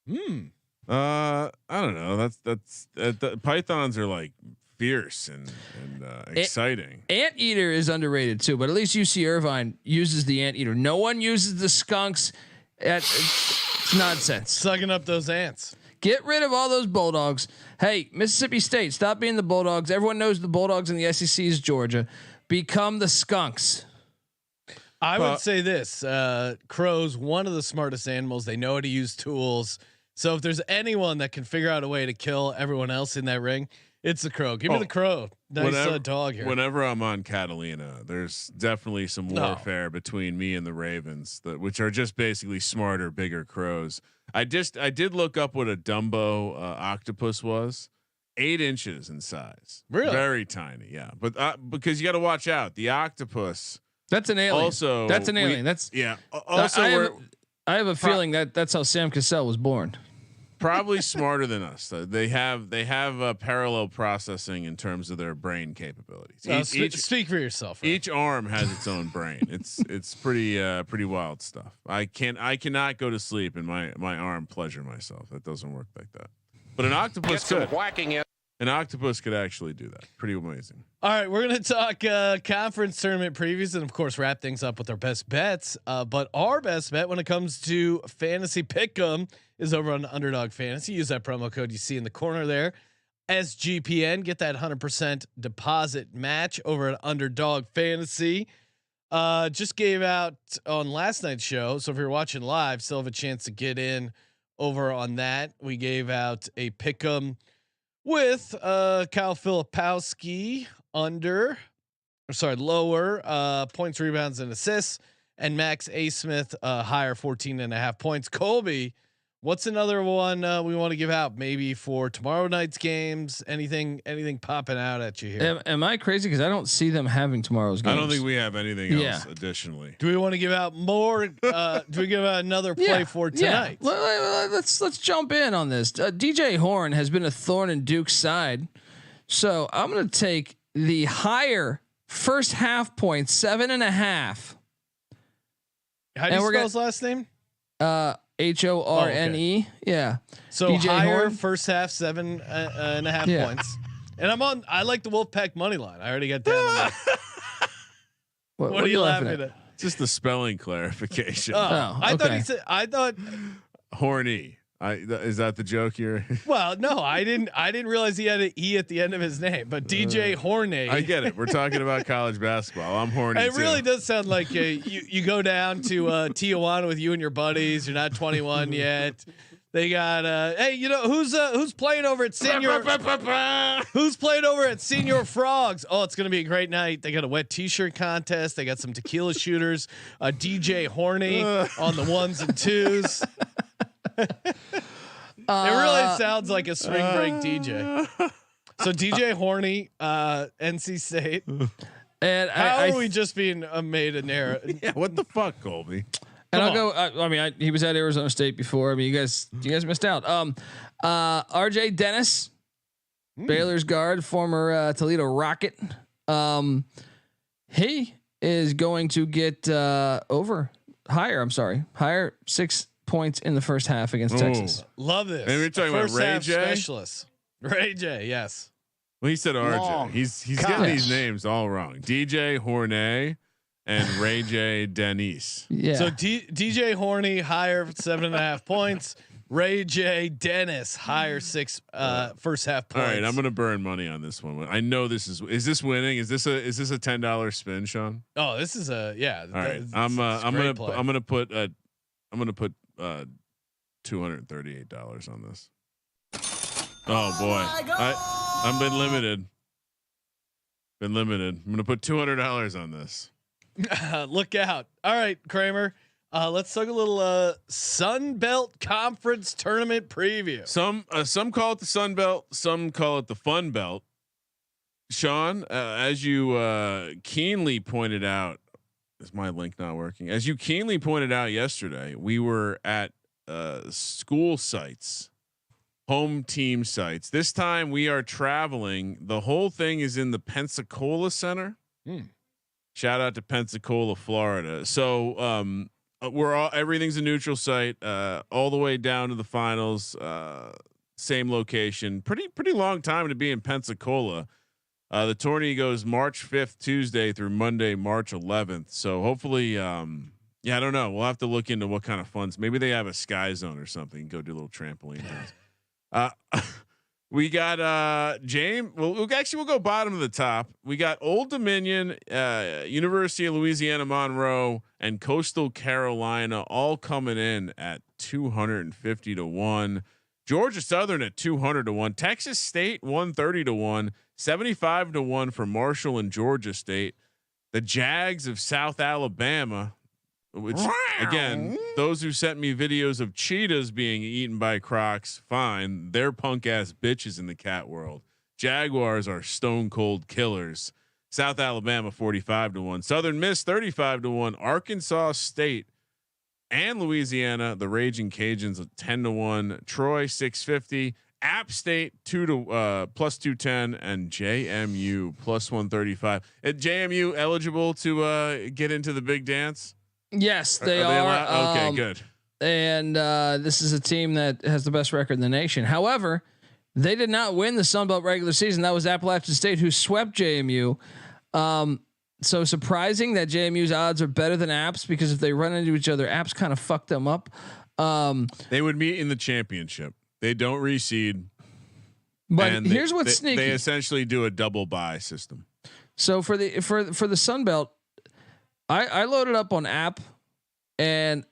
I don't know. That's the pythons are like fierce and exciting. Anteater is underrated too, but at least UC Irvine uses the anteater. No one uses the skunks. It's nonsense. Sucking up those ants. Get rid of all those Bulldogs. Hey, Mississippi State, stop being the Bulldogs. Everyone knows the Bulldogs in the SEC is Georgia. Become the skunks. I would say this: crows, one of the smartest animals. They know how to use tools. So if there's anyone that can figure out a way to kill everyone else in that ring, it's the crow. Give me the crow. Nice dog here. Whenever I'm on Catalina, there's definitely some warfare between me and the Ravens, which are just basically smarter, bigger crows. I did look up what a Dumbo octopus was. 8 inches in size. Really? Very tiny. Yeah. But because you got to watch out. The octopus. That's an alien. Also, that's an alien. yeah. Also, I have a feeling that's how Sam Cassell was born. Probably smarter than us. They have parallel processing in terms of their brain capabilities. Speak for yourself. Right? Each arm has its own brain. It's pretty wild stuff. I cannot go to sleep and my arm pleasure myself. That doesn't work like that. But an octopus could. An octopus could actually do that. Pretty amazing. All right, we're gonna talk conference tournament previews and of course wrap things up with our best bets. But our best bet when it comes to fantasy pick'em is over on Underdog Fantasy. Use that promo code you see in the corner there, SGPN. Get that 100% deposit match over at Underdog Fantasy. Just gave out on last night's show, so if you're watching live, still have a chance to get in over on that. We gave out a pick'em with Kyle Filipowski lower points, rebounds, and assists, and Max A. Smith higher 14.5 points. Colby, what's another one we want to give out? Maybe for tomorrow night's games. Anything popping out at you here? Am I crazy? Because I don't see them having tomorrow's games. I don't think we have anything else additionally. Do we want to give out more? Do we give out another play for tonight? Yeah. Let's jump in on this. DJ Horn has been a thorn in Duke's side, so I'm going to take the higher first half points, 7.5. How do you spell his last name? HORNE. Okay. Yeah. So DJ higher Horn? first half 7.5 points. And I like the Wolfpack money line. I already got down on that. What are you laughing at? Just the spelling clarification. I thought horny. Is that the joke here? Well, no, I didn't realize he had an E at the end of his name, but DJ Horny. I get it. We're talking about college basketball. I'm horny. It really does sound like you go down to Tijuana with you and your buddies. You're not 21 yet. They got hey, you know who's playing over at Senior? Who's playing over at Senior Frogs? Oh, it's gonna be a great night. They got a wet T-shirt contest. They got some tequila shooters. DJ Horny on the 1s and 2s. It really sounds like a spring break DJ. So DJ Horny, NC State, and how are we just being made a narrative? Yeah, what the fuck, Colby? And I'll go. He was at Arizona State before. I mean, you guys missed out. RJ Dennis, Baylor's guard, former Toledo Rocket. He is going to get higher 6 points in the first half against Texas. Love this. And we're talking about Ray J. Specialist. Ray J. Yes. Well, he said RJ. Long. He's getting these names all wrong. DJ Horne and Ray J. Denise. Yeah. So DJ Horny higher 7.5 points. Ray J. Dennis higher 6 first half points. All right, I'm gonna burn money on this one. I know this is this winning? Is this a $10 spin, Sean? Oh, this is a All right, I'm gonna put $238 on this. Oh boy, I'm been limited. I'm gonna put $200 on this. Look out! All right, Kramer. Let's talk a little Sun Belt Conference tournament preview. Some call it the Sun Belt, some call it the Fun Belt. Sean, as you keenly pointed out, is my link not working? As you keenly pointed out yesterday, we were at school sites, home team sites. This time we are traveling. The whole thing is in the Pensacola Center. Shout out to Pensacola, Florida. So everything's a neutral site, all the way down to the finals. Same location. Pretty long time to be in Pensacola. The tourney goes March 5th, Tuesday through Monday, March 11th. So hopefully, I don't know. We'll have to look into what kind of funds. Maybe they have a sky zone or something. Go do a little trampoline. We got James. We'll go bottom to the top. We got Old Dominion, University of Louisiana Monroe, and Coastal Carolina all coming in at 250 to 1. Georgia Southern at 200 to 1. Texas State 130 to 1. 75 to 1 for Marshall and Georgia State. The Jags of South Alabama, which again, those who sent me videos of cheetahs being eaten by crocs, fine. They're punk ass bitches in the cat world. Jaguars are stone cold killers. South Alabama 45-1. Southern Miss 35-1. Arkansas State and Louisiana, the Raging Cajuns 10-1. Troy 650. App State plus 210 and JMU plus 135. JMU eligible to get into the big dance? Yes, they are. Okay, good. And this is a team that has the best record in the nation. However, they did not win the Sun Belt regular season. That was Appalachian State who swept JMU. So surprising that JMU's odds are better than Apps, because if they run into each other, Apps kind of fucked them up. They would meet in the championship. They don't reseed. But here's what's sneaky. They essentially do a double bye system. So for the Sun Belt, I loaded up on App and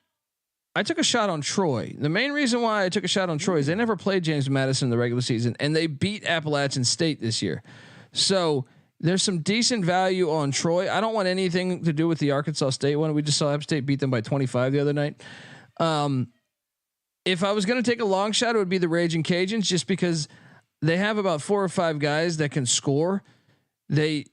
I took a shot on Troy. The main reason why I took a shot on Troy is they never played James Madison in the regular season, and they beat Appalachian State this year. So there's some decent value on Troy. I don't want anything to do with the Arkansas State one. We just saw App State beat them by 25 the other night. If I was going to take a long shot, it would be the Raging Cajuns, just because they have about 4 or 5 guys that can score. They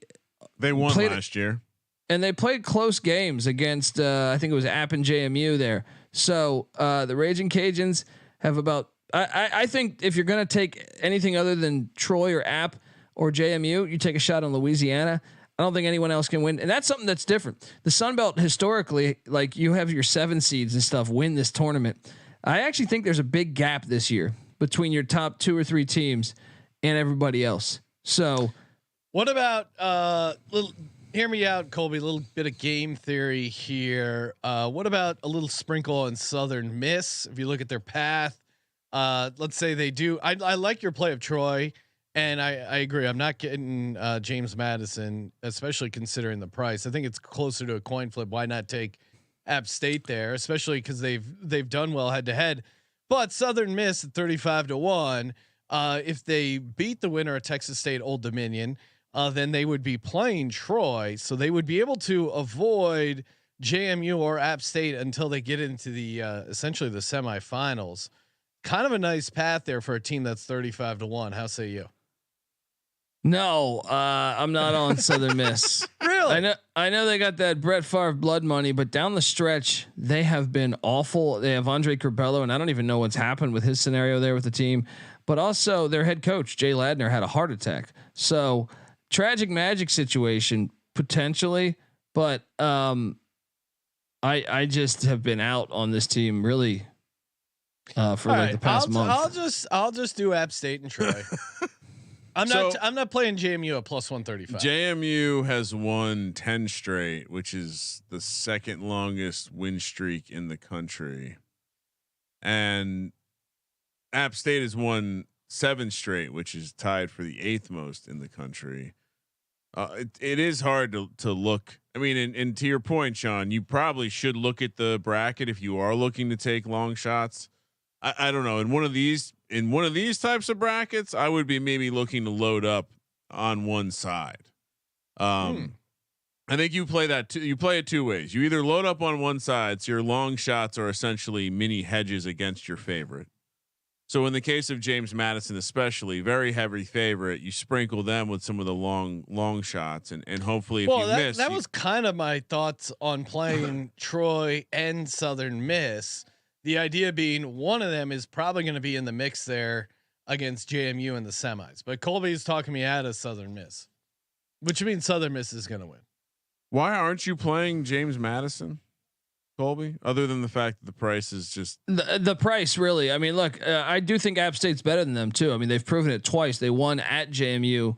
won last year, and they played close games against I think it was App and JMU there. So the Raging Cajuns have about. I think if you're going to take anything other than Troy or App or JMU, you take a shot on Louisiana. I don't think anyone else can win, and that's something that's different. The Sun Belt historically, like you have your 7 seeds and stuff win this tournament. I actually think there's a big gap this year between your top 2 or 3 teams and everybody else. So, what about hear me out, Colby? A little bit of game theory here. What about a little sprinkle on Southern Miss? If you look at their path, let's say they do. I like your play of Troy, and I agree. I'm not getting James Madison, especially considering the price. I think it's closer to a coin flip. Why not take App State there, especially because they've done well head to head. But Southern Miss at 35-1. If they beat the winner of Texas State Old Dominion, then they would be playing Troy, so they would be able to avoid JMU or App State until they get into the essentially the semifinals. Kind of a nice path there for a team that's 35-1. How say you? No, I'm not on Southern Miss. Really? I know they got that Brett Favre blood money, but down the stretch they have been awful. They have Andre Curbelo, and I don't even know what's happened with his scenario there with the team. But also their head coach Jay Ladner had a heart attack. So tragic magic situation potentially, but I just have been out on this team really for like the past month. I'll just do App State and Troy. I'm not playing JMU at plus 135. JMU has won 10 straight, which is the second longest win streak in the country. And App State has won 7 straight, which is tied for the 8th most in the country. It is hard to look. I mean, and to your point, Sean, you probably should look at the bracket if you are looking to take long shots. I don't know. In one of these types of brackets, I would be maybe looking to load up on one side. I think you play that you play it 2 ways. You either load up on one side, so your long shots are essentially mini hedges against your favorite. So in the case of James Madison, especially very heavy favorite, you sprinkle them with some of the long shots, and hopefully if you miss, that was kind of my thoughts on playing Troy and Southern Miss. The idea being one of them is probably going to be in the mix there against JMU in the semis. But Colby's talking me out of Southern Miss, which means Southern Miss is going to win. Why aren't you playing James Madison, Colby? Other than the fact that the price is just the price, really. I mean, look, I do think App State's better than them too. I mean, they've proven it twice. They won at JMU,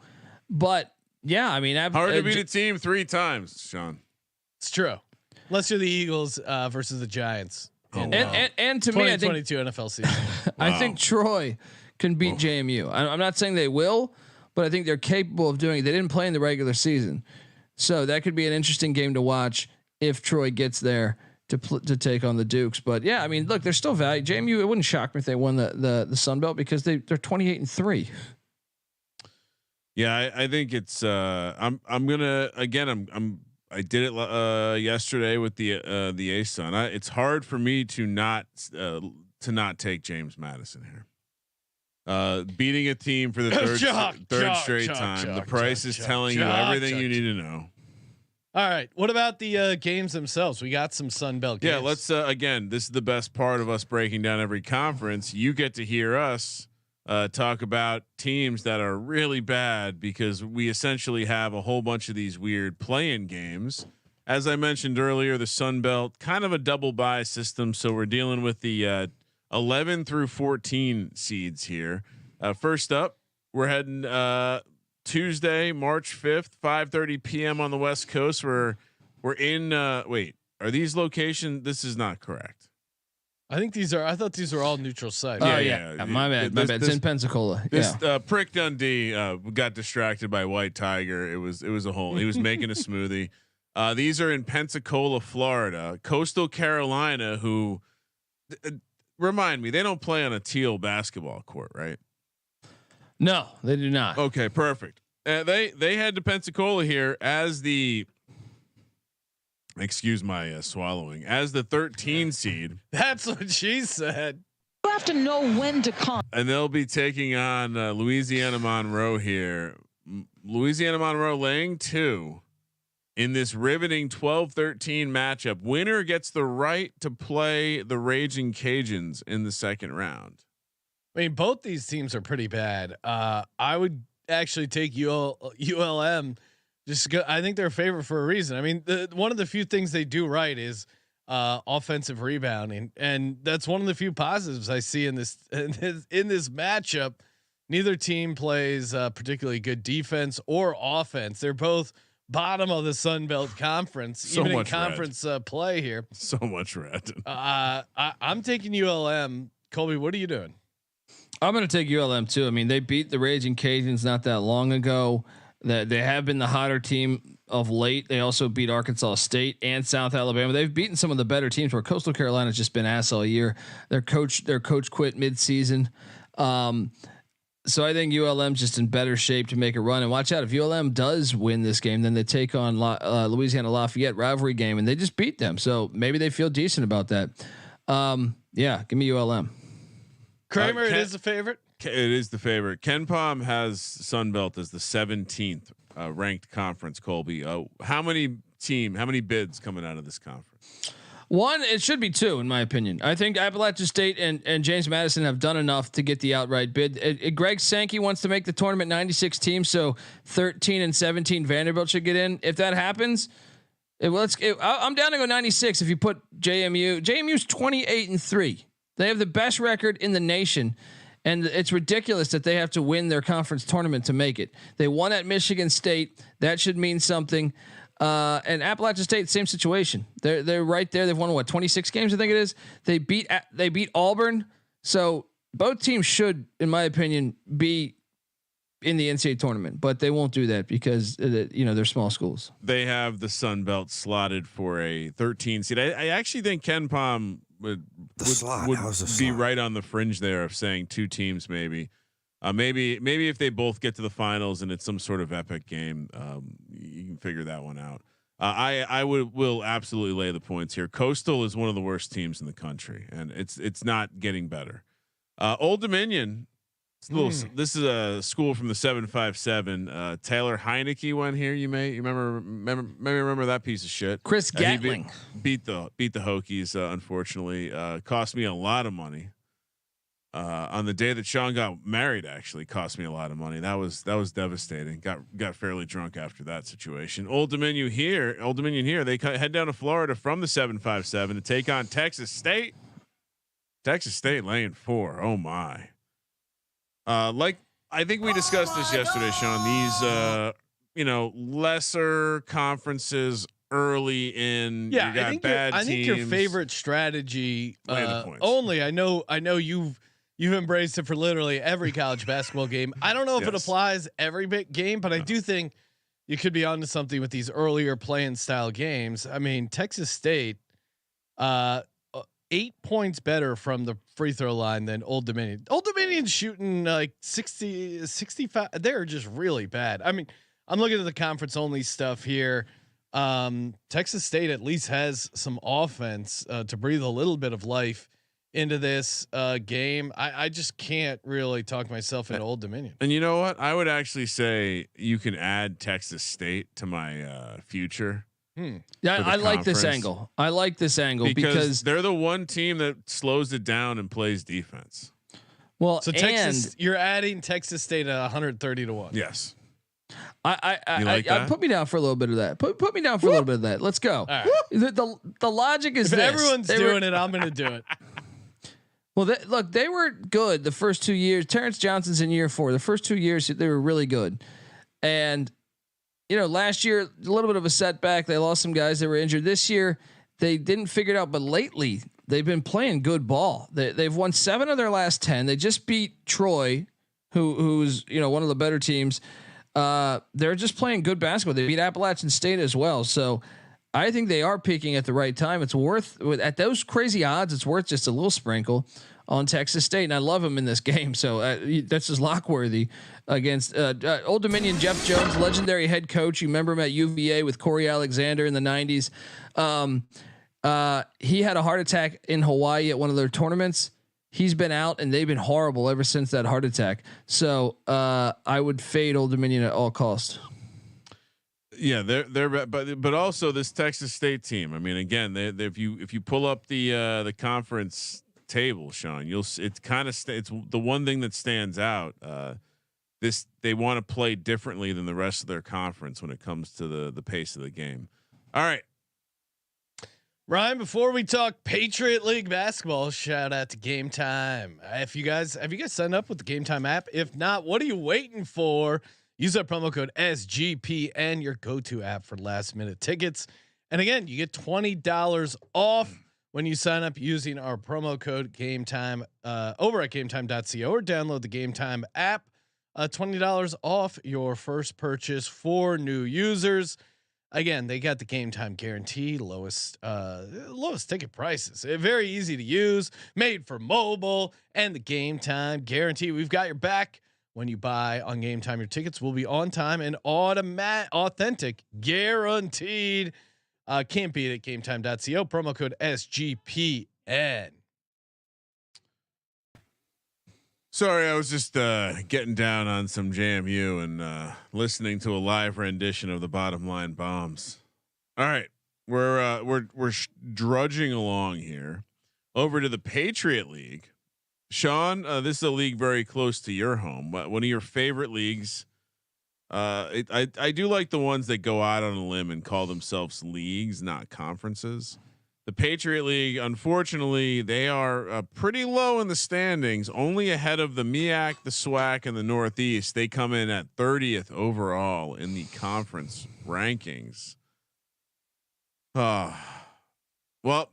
but yeah, I mean, hard to beat a team 3 times, Sean. It's true. Unless you're the Eagles versus the Giants. And to me, I think 2022 NFL season. I think Troy can beat JMU. I'm not saying they will, but I think they're capable of doing it. They didn't play in the regular season, so that could be an interesting game to watch if Troy gets there to take on the Dukes. But yeah, I mean, look, there's still value. JMU, it wouldn't shock me if they won the Sun Belt because they're 28-3. Yeah, I think it's. I'm gonna again. I did it yesterday with the ASUN. It's hard for me to not take James Madison here. Beating a team for the third straight time. The price is telling you everything you need to know. All right. What about the games themselves? We got some Sun Belt games. Yeah, let's again, this is the best part of us breaking down every conference. You get to hear us talk about teams that are really bad because we essentially have a whole bunch of these weird play-in games. As I mentioned earlier, the Sun Belt kind of a double bye system, so we're dealing with the 11 through 14 seeds here. First up, we're heading Tuesday, March 5th, 5:30 p.m. on the West Coast. We're in. Wait, are these locations? This is not correct. I think these are. I thought these were all neutral sites. Oh yeah. My bad. It's in Pensacola. This Prick Dundee got distracted by White Tiger. It was a hole. He was making a smoothie. These are in Pensacola, Florida. Coastal Carolina, who remind me, they don't play on a teal basketball court, right? No, they do not. Okay, perfect. They head to Pensacola here as the. Excuse my swallowing. As the 13 seed. That's what she said. You have to know when to come. And they'll be taking on Louisiana Monroe here. Louisiana Monroe laying 2 in this riveting 12-13 matchup. Winner gets the right to play the Raging Cajuns in the second round. I mean, both these teams are pretty bad. I would actually take ULM. I think they're a favorite for a reason. I mean, one of the few things they do right is offensive rebounding, and that's one of the few positives I see in this matchup. Neither team plays particularly good defense or offense. They're both bottom of the Sun Belt Conference, so even in much conference play here. So much red. I'm taking ULM. Colby, what are you doing? I'm going to take ULM too. I mean, they beat the Raging Cajuns not that long ago. They have been the hotter team of late. They also beat Arkansas State and South Alabama. They've beaten some of the better teams. Where Coastal Carolina's just been ass all year. Their coach quit mid-season. So I think ULM's just in better shape to make a run. And watch out, if ULM does win this game, then they take on Louisiana Lafayette, rivalry game, and they just beat them. So maybe they feel decent about that. Yeah, give me ULM. Kramer, it is the favorite. It is the favorite. Ken Palm has Sun Belt as the 17th ranked conference. Colby, how many bids coming out of this conference? One, it should be 2, in my opinion. I think Appalachian State and James Madison have done enough to get the outright bid. Greg Sankey wants to make the tournament 96 teams, so 13 and 17 Vanderbilt should get in. If that happens, I'm down to go 96. If you put JMU's 28-3. They have the best record in the nation. And it's ridiculous that they have to win their conference tournament to make it. They won at Michigan State. That should mean something. And Appalachian State, same situation. They're right there. They've won 26 games, I think it is. They beat Auburn. So both teams should, in my opinion, be in the NCAA tournament, but they won't do that because they're small schools. They have the Sun Belt slotted for a 13 seed. I actually think Ken Palm would be right on the fringe there of saying 2 teams maybe. Maybe if they both get to the finals and it's some sort of epic game, you can figure that one out. I will absolutely lay the points here. Coastal is one of the worst teams in the country, and it's not getting better. Old Dominion. This is a school from the 757. Taylor Heineke went here. You remember that piece of shit. Chris Gatling beat the Hokies. Unfortunately, cost me a lot of money. On the day that Sean got married, actually cost me a lot of money. That was devastating. Got fairly drunk after that situation. Old Dominion here. They head down to Florida from the 757 to take on Texas State. Texas State laying 4. Oh my. Like I think we discussed this yesterday, Sean. These lesser conferences early in. Yeah, I think your favorite strategy only. I know you've embraced it for literally every college basketball game. I don't know if it applies every big game, but I do think you could be onto something with these earlier playing style games. I mean, Texas State, 8 points better from the free throw line than Old Dominion. Old Dominion's shooting like 60, 65. They're just really bad. I mean, I'm looking at the conference only stuff here. Texas State at least has some offense to breathe a little bit of life into this game. I just can't really talk myself into Old Dominion. And you know what? I would actually say you can add Texas State to my future. Yeah, I like this angle. I like this angle because they're the one team that slows it down and plays defense. Well, so Texas, you're adding Texas State at 130 to 1. Yes. I put me down for a little bit of that. Put me down for a little bit of that. Let's go. Right. The logic is if this. Everyone's doing it. I'm going to do it. Well, look, they were good the first 2 years. Terrence Johnson's in year 4. The first 2 years they were really good, and last year a little bit of a setback. They lost some guys that were injured. This year they didn't figure it out, but lately they've been playing good ball. They've won 7 of their last 10. They just beat Troy, who's one of the better teams. They're just playing good basketball. They beat Appalachian State as well. So I think they are peaking at the right time. It's worth at those crazy odds. It's worth just a little sprinkle on Texas State, and I love them in this game. So that's just lock worthy against Old Dominion. Jeff Jones, legendary head coach. You remember him at UVA with Corey Alexander in the 90s. He had a heart attack in Hawaii at one of their tournaments. He's been out, and they've been horrible ever since that heart attack. So I would fade Old Dominion at all costs. Yeah, but also this Texas State team. I mean, again, if you pull up the conference table, Sean, it's the one thing that stands out. They want to play differently than the rest of their conference when it comes to the pace of the game. All right. Ryan, before we talk Patriot League basketball, shout out to Game Time. Have you guys signed up with the Game Time app? If not, what are you waiting for? Use our promo code SGPN, your go-to app for last minute tickets. And again, you get $20 off when you sign up using our promo code Game Time over at gametime.co or download the Game Time app. $20 off your first purchase for new users. Again, they got the Game Time guarantee, lowest ticket prices. Very easy to use, made for mobile, and the Game Time guarantee. We've got your back when you buy on Game Time. Your tickets will be on time and authentic, guaranteed. Can't beat it. GameTime.co. Promo code SGPN. Sorry, I was just getting down on some JMU and listening to a live rendition of the Bottom Line Bombs. All right, we're drudging along here over to the Patriot League. Sean, this is a league very close to your home. One of your favorite leagues. I do like the ones that go out on a limb and call themselves leagues, not conferences. The Patriot League, unfortunately, they are pretty low in the standings, only ahead of the MEAC, the SWAC, and the Northeast. They come in at 30th overall in the conference rankings. Well,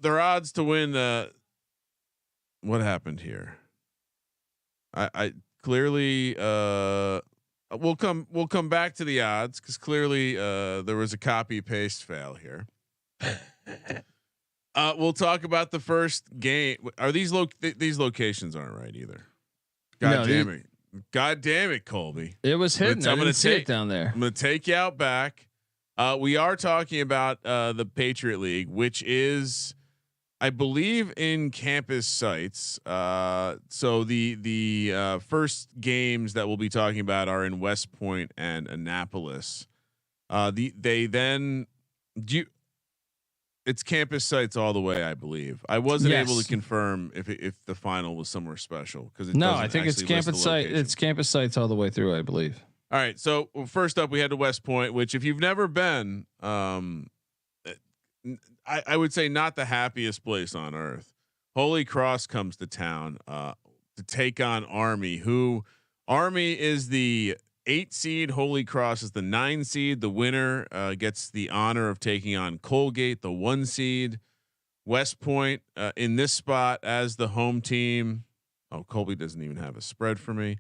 their odds to win. What happened here? I clearly we'll come back to the odds because clearly there was a copy paste fail here. We'll talk about the first game. Are these these locations aren't right either? God damn it, Colby. It was hidden. I'm gonna see it down there. I'm gonna take you out back. We are talking about the Patriot League, which is, I believe, in campus sites. So the first games that we'll be talking about are in West Point and Annapolis. It's campus sites all the way, I believe. I wasn't able to confirm if the final was somewhere special because I think it's campus site. It's campus sites all the way through, I believe. All right. So first up, we had to West Point, which if you've never been, I would say not the happiest place on earth. Holy Cross comes to town to take on Army, who Army is the 8 seed. Holy Cross is the 9 seed. The winner gets the honor of taking on Colgate, the 1 seed. West Point in this spot as the home team. Oh, Colby doesn't even have a spread for me.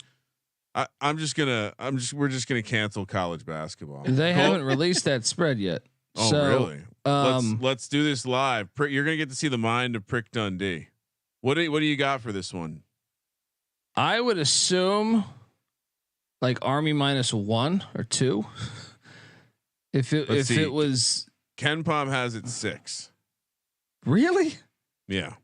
We're just gonna cancel college basketball. They haven't released that spread yet. Oh, so, really? Let's do this live. You're gonna get to see the mind of Prick Dundee. What do you got for this one? I would assume like Army -1 or 2. If it was Ken Palm has it 6. Really? Yeah.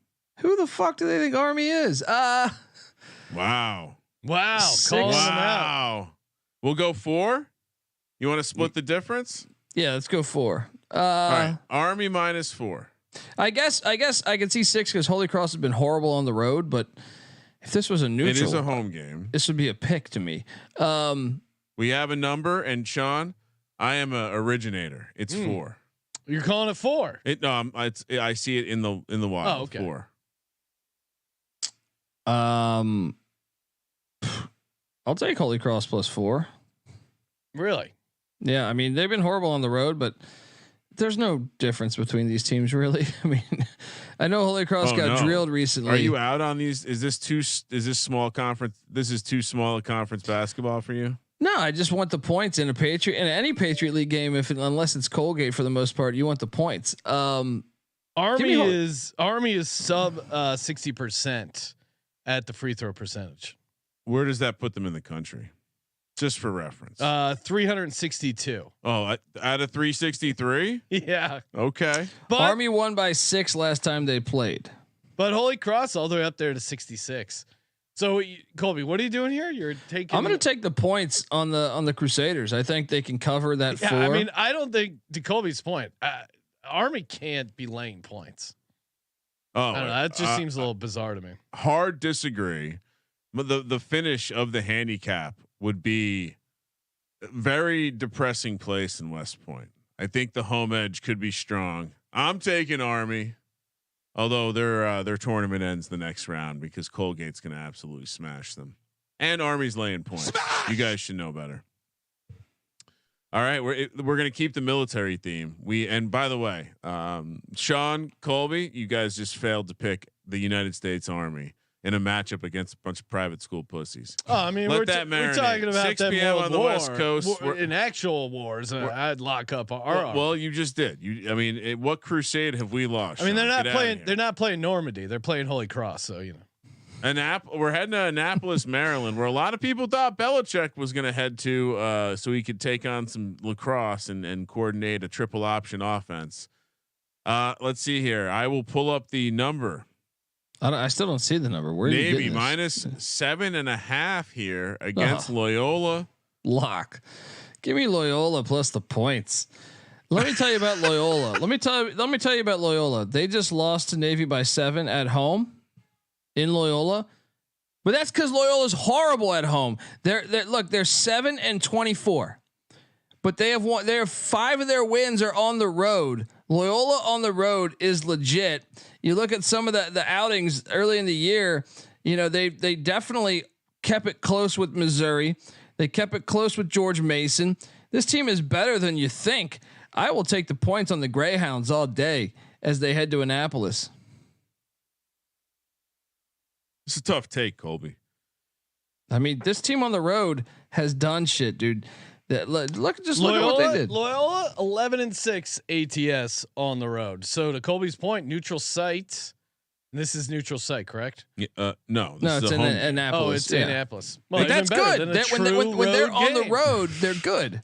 Who the fuck do they think Army is? Wow. Wow. Six. Calling them out. Wow. We'll go 4. You want to split the difference? Yeah, let's go 4. All right. Army -4. I guess I could see 6 because Holy Cross has been horrible on the road, but if this was a neutral, It is a home game. this would be a pick to me. We have a number, and Sean, I am a originator. It's 4. You're calling it 4. I see it in the wild. Oh, okay. 4. I'll take Holy Cross +4. Really? Yeah, I mean they've been horrible on the road, but there's no difference between these teams really. I mean, I know Holy Cross got drilled recently. Are you out on these? Is this small conference? This is too small a conference basketball for you? No, I just want the points in any Patriot League game. Unless it's Colgate for the most part, you want the points. Army is sub 60% at the free throw percentage. Where does that put them in the country? Just for reference. 362. Oh, out of 363? Yeah. Okay. But Army won by 6 last time they played. But Holy Cross all the way up there to 66. So Colby, what are you doing here? You're taking. I'm going to take the points on the Crusaders. I think they can cover that 4. I mean, I don't think to Colby's point, Army can't be laying points. Oh, I don't know. That just seems a little bizarre to me. Hard disagree. But the finish of the handicap would be a very depressing place in West Point. I think the home edge could be strong. I'm taking Army, although their tournament ends the next round because Colgate's going to absolutely smash them, and Army's laying points. You guys should know better. All right, we're going to keep the military theme. And by the way, Sean, Colby, you guys just failed to pick the United States Army in a matchup against a bunch of private school pussies. Oh, I mean, we're talking about 6 that p.m. World on the War. West Coast. In actual wars, I'd lock up our army. Well, you just did. What crusade have we lost? I mean, Sean? they're not Get playing. They're not playing Normandy. They're playing Holy Cross. So We're heading to Annapolis, Maryland, where a lot of people thought Belichick was going to head to, so he could take on some lacrosse and coordinate a triple option offense. Let's see here. I will pull up the number. I still don't see the number. Where Navy -7.5 here against Loyola. Lock. Give me Loyola plus the points. Let me tell you about Loyola. Let me tell you about Loyola. They just lost to Navy by 7 at home in Loyola, but that's because Loyola's horrible at home. They're 7-24, but they have 5 of their wins are on the road. Loyola on the road is legit. You look at some of the outings early in the year, they definitely kept it close with Missouri. They kept it close with George Mason. This team is better than you think. I will take the points on the Greyhounds all day as they head to Annapolis. It's a tough take, Colby. I mean, this team on the road has done shit, dude. Look at what they did. Loyola 11-6 ATS on the road. So to Colby's point, neutral site. This is neutral site, correct? No, it's in Annapolis. Oh, it's Annapolis. Well, that's good. When they're on the road, they're good.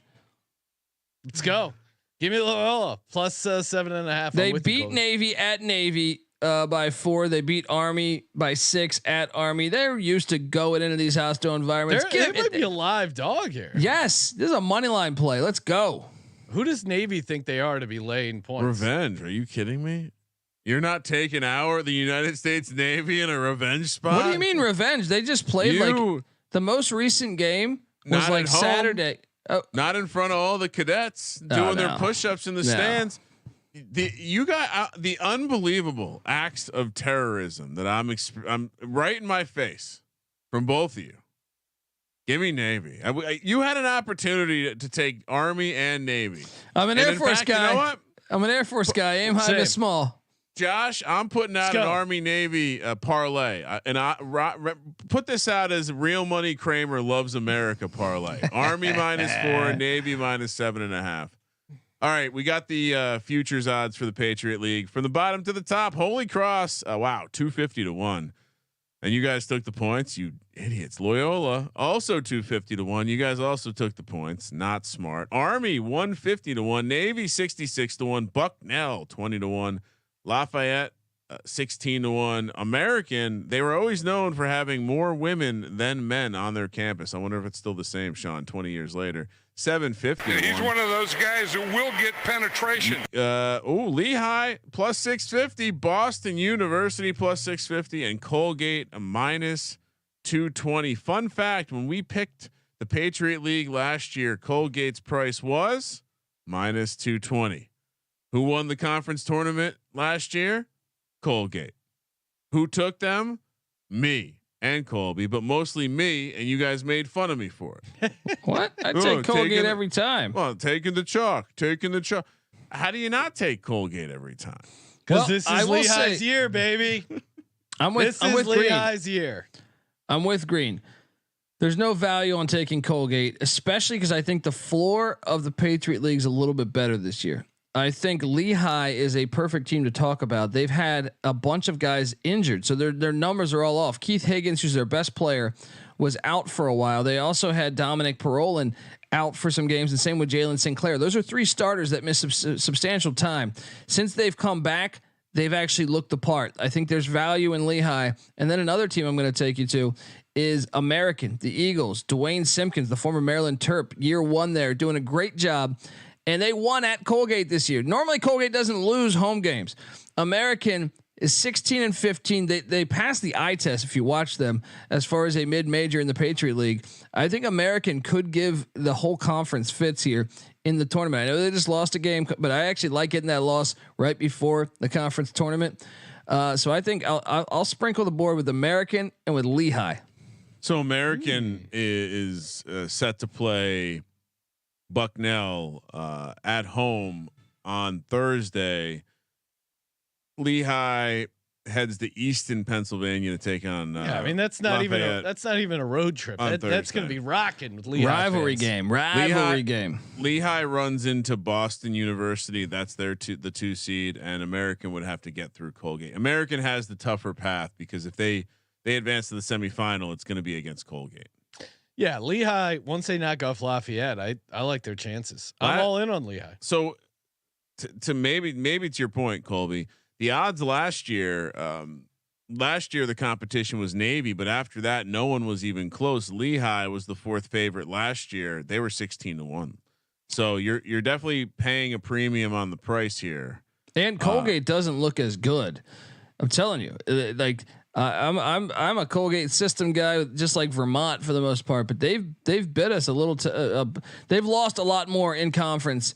Let's go. Give me Loyola plus 7.5. They beat Navy at Navy by 4. They beat Army by 6 at Army. They're used to going into these hostile environments. They might be a live dog here. Yes, this is a money line play. Let's go. Who does Navy think they are to be laying points? Revenge? Are you kidding me? You're not taking the United States Navy in a revenge spot? What do you mean revenge? They just played the most recent game was like Saturday. Oh. Not in front of all the cadets doing their push-ups in the stands. You got the unbelievable acts of terrorism that I'm right in my face from both of you. Give me Navy. You had an opportunity to take Army and Navy. I'm an Air Force guy. You know what? I'm an Air Force guy. Aim high, miss small. Josh, I'm putting out an Army Navy parlay, and I put this out as real money. Kramer loves America parlay. Army -4, Navy -7.5. All right, we got the futures odds for the Patriot League from the bottom to the top. Holy Cross, wow, 250 to 1, and you guys took the points. You idiots. Loyola also 250 to 1. You guys also took the points. Not smart. Army 150 to 1. Navy 66 to 1. Bucknell 20 to 1. Lafayette 16-1. American, they were always known for having more women than men on their campus. I wonder if it's still the same, Sean, 20 years later. 750. He's one of those guys who will get penetration. Lehigh plus 650, Boston University plus 650, and Colgate a minus 220. Fun fact: when we picked the Patriot League last year, Colgate's price was minus 220. Who won the conference tournament last year? Colgate. Who took them? Me and Colby, but mostly me, and you guys made fun of me for it. What? I take Colgate every time. Well, taking the chalk. How do you not take Colgate every time? Because this is Lehigh's year, baby. I'm with Lehigh's year. I'm with Green. There's no value on taking Colgate, especially because I think the floor of the Patriot League is a little bit better this year. I think Lehigh is a perfect team to talk about. They've had a bunch of guys injured, so their numbers are all off. Keith Higgins, who's their best player, was out for a while. They also had Dominic Parolin out for some games, and same with Jalen Sinclair. Those are three starters that missed substantial time. Since they've come back, they've actually looked the part. I think there's value in Lehigh. And then another team I'm going to take you to is American, the Eagles. Dwayne Simpkins, the former Maryland Terp, year one there, doing a great job. And they won at Colgate this year. Normally Colgate doesn't lose home games. American is 16-15. They passed the eye test if you watch them as far as a mid-major in the Patriot League. I think American could give the whole conference fits here in the tournament. I know they just lost a game, but I actually like getting that loss right before the conference tournament. So I think I'll sprinkle the board with American and with Lehigh. So American is set to play Bucknell at home on Thursday. Lehigh heads to Easton, Pennsylvania to take on. Yeah, I mean that's not even a road trip. That's going to be rocking with Lehigh rivalry fans. game. Lehigh runs into Boston University. That's the 2 seed, and American would have to get through Colgate. American has the tougher path because if they advance to the semifinal, it's going to be against Colgate. Yeah, Lehigh, once they knock off Lafayette, I like their chances. I'm all in on Lehigh. So to maybe to your point, Colby, the odds last year the competition was Navy, but after that, no one was even close. Lehigh was the fourth favorite last year. They were 16-1. So you're definitely paying a premium on the price here. And Colgate doesn't look as good. I'm telling you, I'm a Colgate system guy, just like Vermont for the most part, but they've bit us a little. They've lost a lot more in conference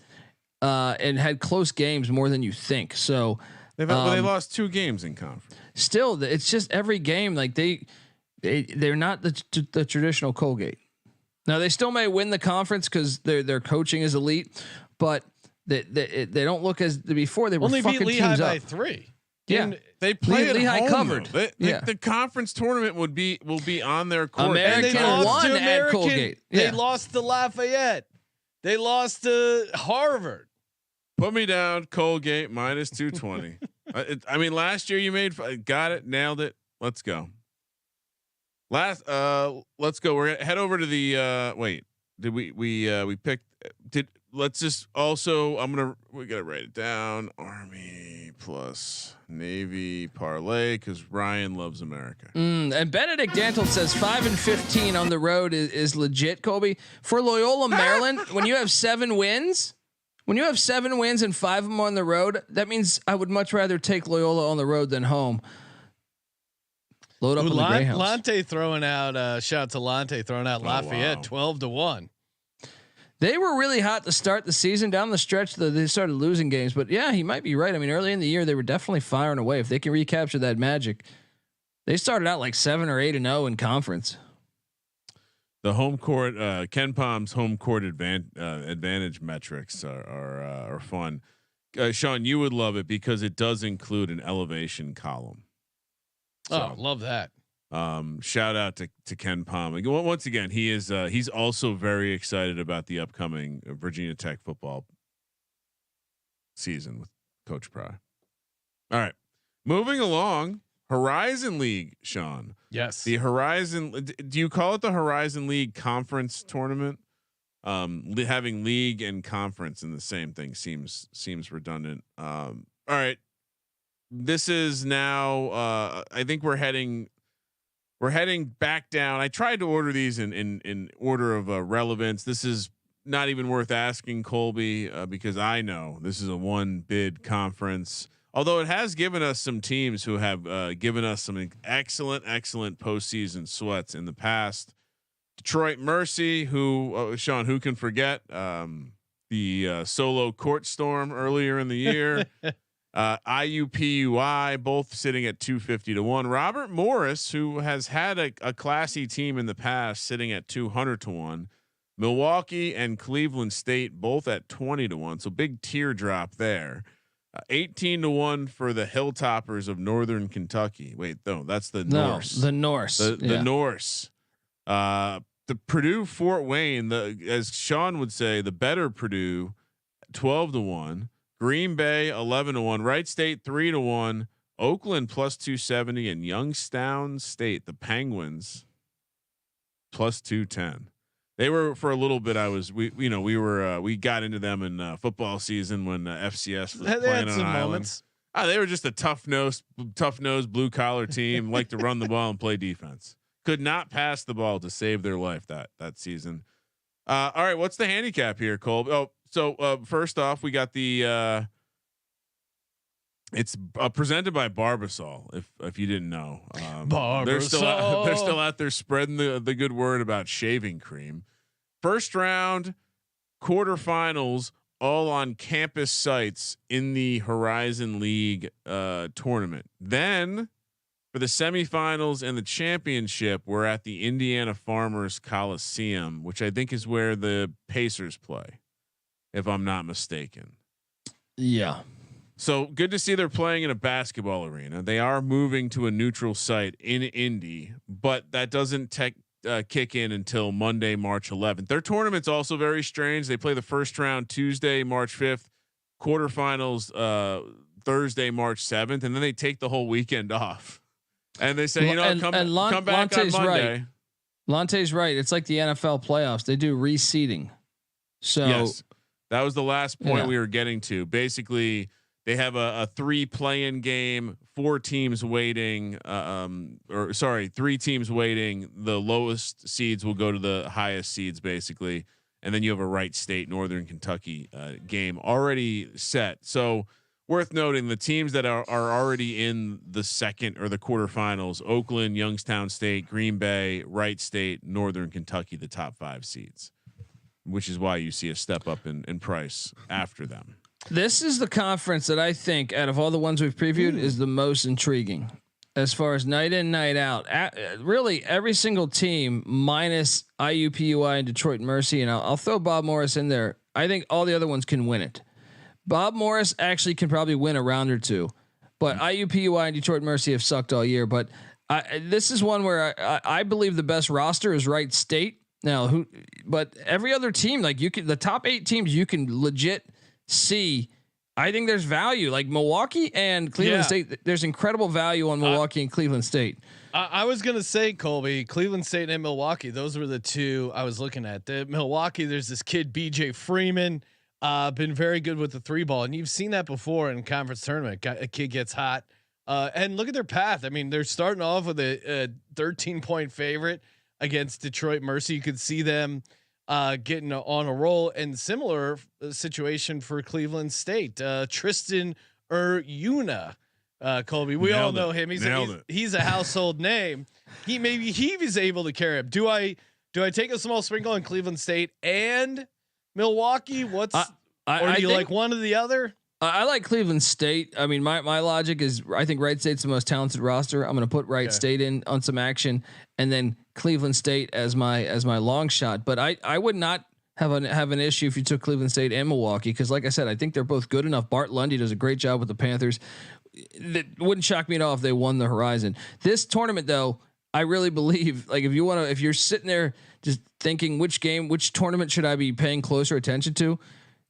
and had close games more than you think. So they lost 2 games in conference. Still, it's just every game like they're not the traditional Colgate. Now they still may win the conference because their coaching is elite, but they don't look as before. They were only fucking beat Lehigh teams by up. 3. Yeah, they play Lehigh home, covered. The conference tournament will be on their court. American won at Colgate. They lost to Lafayette. They lost to Harvard. Put me down, Colgate minus 220. I mean, last year you got it, nailed it. Let's go. Let's go. We're gonna head over to the wait. Did we picked? Let's just also. We gotta write it down. Army plus Navy parlay because Ryan loves America. And Benedict Dantle says 5-15 on the road is legit. Colby, for Loyola Maryland, when you have 7 wins. When you have 7 wins and 5 of them on the road, that means I would much rather take Loyola on the road than home. Load up on the Greyhounds. Lante throwing out. Shout out to Lante throwing out Lafayette 12-1. They were really hot to start the season. Down the stretch, they started losing games. But yeah, he might be right. I mean, early in the year, they were definitely firing away. If they can recapture that magic, they started out like 7 or 8-0 in conference. The home court, Ken Palm's home court advantage metrics are fun. Sean, you would love it because it does include an elevation column. So, love that. Shout out to Ken Palm. Once again, he's also very excited about the upcoming Virginia Tech football season with Coach Pry. All right, moving along. Horizon League, Sean. Yes. The Horizon. Do you call it the Horizon League Conference Tournament? Having league and conference in the same thing seems redundant. All right. this is now. I think we're heading back down. I tried to order these in order of relevance. This is not even worth asking, Colby, because I know this is a one bid conference. Although it has given us some teams who have given us some excellent postseason sweats in the past. Detroit Mercy, who Sean, who can forget the solo court storm earlier in the year. IUPUI, both sitting at 250 to 1. Robert Morris, who has had a classy team in the past, sitting at 200 to 1. Milwaukee and Cleveland State, both at 20 to 1. So big teardrop there. 18 to 1 for the Hilltoppers of Northern Kentucky. Wait, no, that's the Norse. The Norse. The Norse. The Purdue Fort Wayne, as Sean would say, the better Purdue, 12 to 1. Green Bay 11 to 1. Wright State 3 to 1. Oakland plus 270, and Youngstown State, the Penguins, plus 210. They were for a little bit. We got into them in football season when FCS was playing on islands. They were just a tough nosed blue collar team, like to run the ball and play defense. Could not pass the ball to save their life that season. All right, what's the handicap here, Cole? Oh, so first off, we got the. It's presented by Barbasol. If you didn't know, they're still out there spreading the good word about shaving cream. First round, quarterfinals, all on campus sites in the Horizon League tournament. Then for the semifinals and the championship, we're at the Indiana Farmers Coliseum, which I think is where the Pacers play, if I'm not mistaken. Yeah. So good to see they're playing in a basketball arena. They are moving to a neutral site in Indy, but that doesn't kick in until Monday, March 11th. Their tournament's also very strange. They play the first round Tuesday, March 5th, quarterfinals Thursday, March 7th, and then they take the whole weekend off. And they say, come back on Monday. Right. Lante's right. It's like the NFL playoffs. They do reseeding. So yes, that was the last point we were getting to. Basically, they have a 3 play-in game, 4 teams waiting, 3 teams waiting. The lowest seeds will go to the highest seeds, basically, and then you have a Wright State, Northern Kentucky game already set. So worth noting, the teams that are already in the second or the quarterfinals: Oakland, Youngstown State, Green Bay, Wright State, Northern Kentucky, the top 5 seeds, which is why you see a step up in price after them. This is the conference that I think, out of all the ones we've previewed, is the most intriguing as far as night in, night out. Really, every single team minus IUPUI and Detroit Mercy, and I'll throw Bob Morris in there. I think all the other ones can win it. Bob Morris actually can probably win a round or two, but IUPUI and Detroit Mercy have sucked all year. But this is one where I believe the best roster is Wright State. Now, but every other team, like the top 8 teams, you can legit see. I think there's value, like Milwaukee and Cleveland State. There's incredible value on Milwaukee and Cleveland State. I was gonna say, Colby, Cleveland State and Milwaukee. Those were the 2 I was looking at. The Milwaukee, there's this kid BJ Freeman, been very good with the 3 ball, and you've seen that before in conference tournament. A kid gets hot, and look at their path. I mean, they're starting off with a 13-point favorite against Detroit Mercy. You could see them getting on a roll, and similar situation for Cleveland State. Tristan Uruna, Colby, we all know him. He's a household name. He was able to carry him. Do I take a small sprinkle on Cleveland State and Milwaukee? Or do you like one or the other? I like Cleveland State. I mean, my logic is I think Wright State's the most talented roster. I'm going to put Wright State in on some action, and then Cleveland State as my long shot. But I would not have an issue if you took Cleveland State and Milwaukee, because like I said, I think they're both good enough. Bart Lundy does a great job with the Panthers. That wouldn't shock me at all if they won the Horizon. This tournament, though, I really believe, like, if you're sitting there just thinking which tournament should I be paying closer attention to,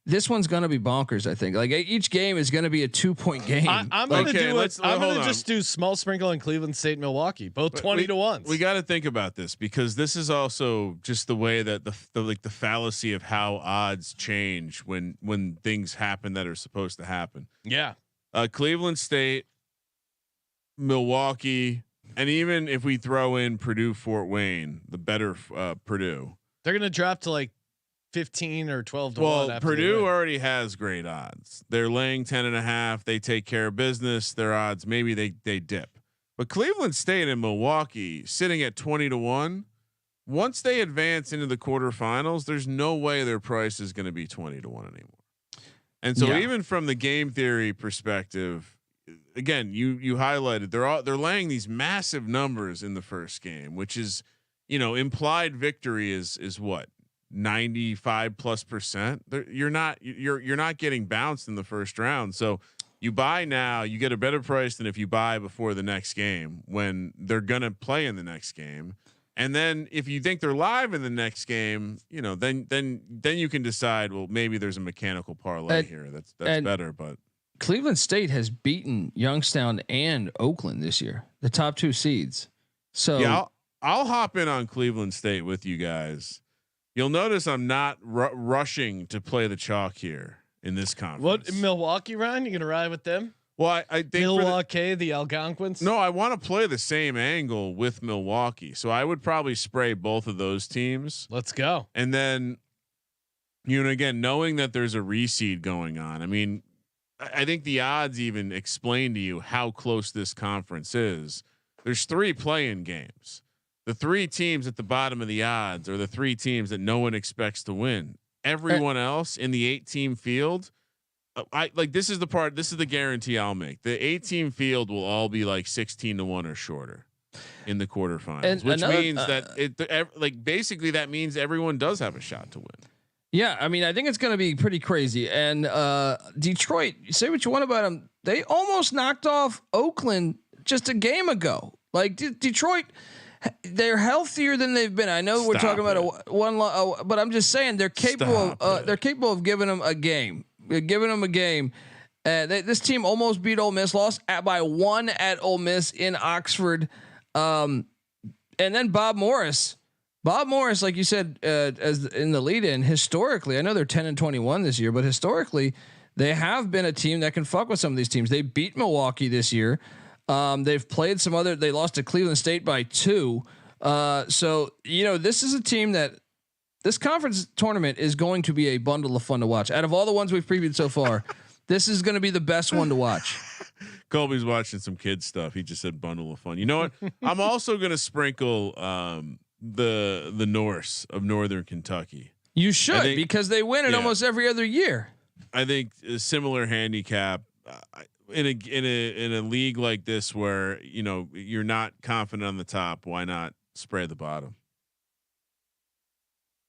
this one's going to be bonkers. I think like each game is going to be a 2-point game. I'm going to do it. I'm going to just do small sprinkle in Cleveland State and Milwaukee, both 20 to 1. We got to think about this, because this is also just the way that the fallacy of how odds change when things happen that are supposed to happen. Yeah. Cleveland State Milwaukee, and even if we throw in Purdue, Fort Wayne, the better Purdue. They're gonna drop to like 15 or 12 to 1. Well, Purdue already has great odds. They're laying 10.5. They take care of business. Their odds, maybe they dip. But Cleveland State and Milwaukee sitting at 20 to 1. Once they advance into the quarterfinals, there's no way their price is going to be 20 to 1 anymore. And so even from the game theory perspective, again, you highlighted they're laying these massive numbers in the first game, which is, implied victory is what, 95+%. You're not getting bounced in the first round. So you buy now, you get a better price than if you buy before the next game when they're going to play in the next game. And then if you think they're live in the next game, then you can decide, well, maybe there's a mechanical parlay here. That's better. But Cleveland State has beaten Youngstown and Oakland this year, the top 2 seeds. So yeah, I'll hop in on Cleveland State with you guys. You'll notice I'm not rushing to play the chalk here in this conference. What, Milwaukee, Ryan? You gonna ride with them? Well, I think Milwaukee, the Algonquins. No, I want to play the same angle with Milwaukee, so I would probably spray both of those teams. Let's go. And then, again, knowing that there's a reseed going on. I mean, I think the odds even explain to you how close this conference is. There's 3 play-in games. The 3 teams at the bottom of the odds are the 3 teams that no one expects to win. Everyone else in the 8-team field, this is the guarantee I'll make. The 8-team field will all be like 16 to 1 or shorter in the quarterfinals, which means that basically that means everyone does have a shot to win. Yeah, I mean, I think it's going to be pretty crazy. And Detroit, say what you want about them, they almost knocked off Oakland just a game ago. Like Detroit, they're healthier than they've been. I know we're talking about but I'm just saying they're capable. They're capable of giving them a game. Giving them a game. This team almost beat Ole Miss, lost by 1 at Ole Miss in Oxford, and then Bob Morris, like you said, as in the lead-in, historically, I know they're 10-21 this year, but historically, they have been a team that can fuck with some of these teams. They beat Milwaukee this year. They've played some other. They lost to Cleveland State by 2. So this is a team that. This conference tournament is going to be a bundle of fun to watch. Out of all the ones we've previewed so far, this is going to be the best one to watch. Colby's watching some kids stuff. He just said bundle of fun. You know what? I'm also going to sprinkle the Norse of Northern Kentucky. You should, because they win it almost every other year. I think a similar handicap in a league like this where you're not confident on the top. Why not spray the bottom?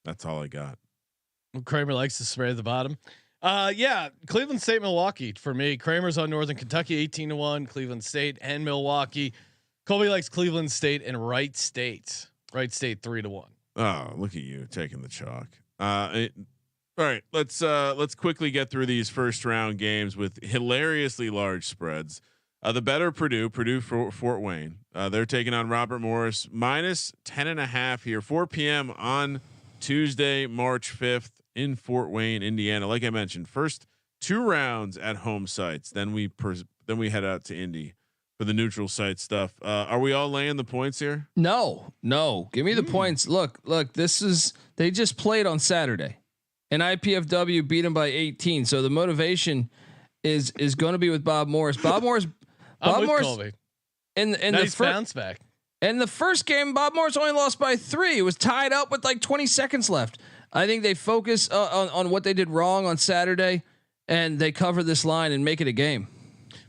That's all I got. Kramer likes to spray the bottom. Yeah, Cleveland State, Milwaukee for me. Kramer's on Northern Kentucky 18 to 1. Cleveland State and Milwaukee. Colby likes Cleveland State and Wright State. Wright State 3 to 1. Oh, look at you taking the chalk. All right, let's quickly get through these first round games with hilariously large spreads. The better Purdue Fort Wayne. They're taking on Robert Morris minus 10.5 here. 4 p.m. on Tuesday, March 5th in Fort Wayne, Indiana. Like I mentioned, first 2 rounds at home sites. Then we head out to Indy for the neutral site stuff. Are we all laying the points here? No. Give me the points. Look. They just played on Saturday, and IPFW beat them by 18. So the motivation is going to be with Bob Morris. Bob Morris. Colby. In nice the bounce back. In the first game, Bob Morris only lost by 3. It was tied up with like 20 seconds left. I think they focus on what they did wrong on Saturday, and they cover this line and make it a game.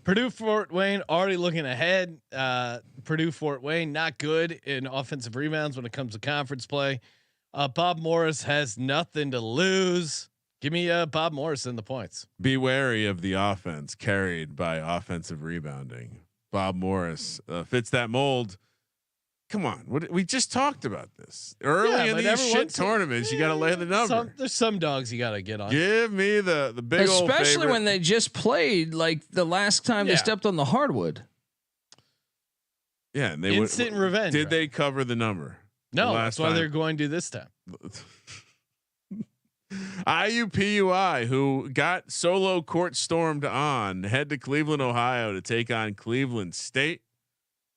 Purdue Fort Wayne already looking ahead. Purdue Fort Wayne not good in offensive rebounds when it comes to conference play. Bob Morris has nothing to lose. Give me Bob Morris in the points. Be wary of the offense carried by offensive rebounding. Bob Morris fits that mold. Come on, we just talked about this early in these shit tournaments. You got to lay the number. There's some dogs you got to get on. Give me the big old favorite. Especially when they just played like the last time they stepped on the hardwood. Yeah, and they instant revenge. Did they cover the number? No, that's why they're going to this time. IUPUI, who got solo court stormed on, head to Cleveland, Ohio to take on Cleveland State.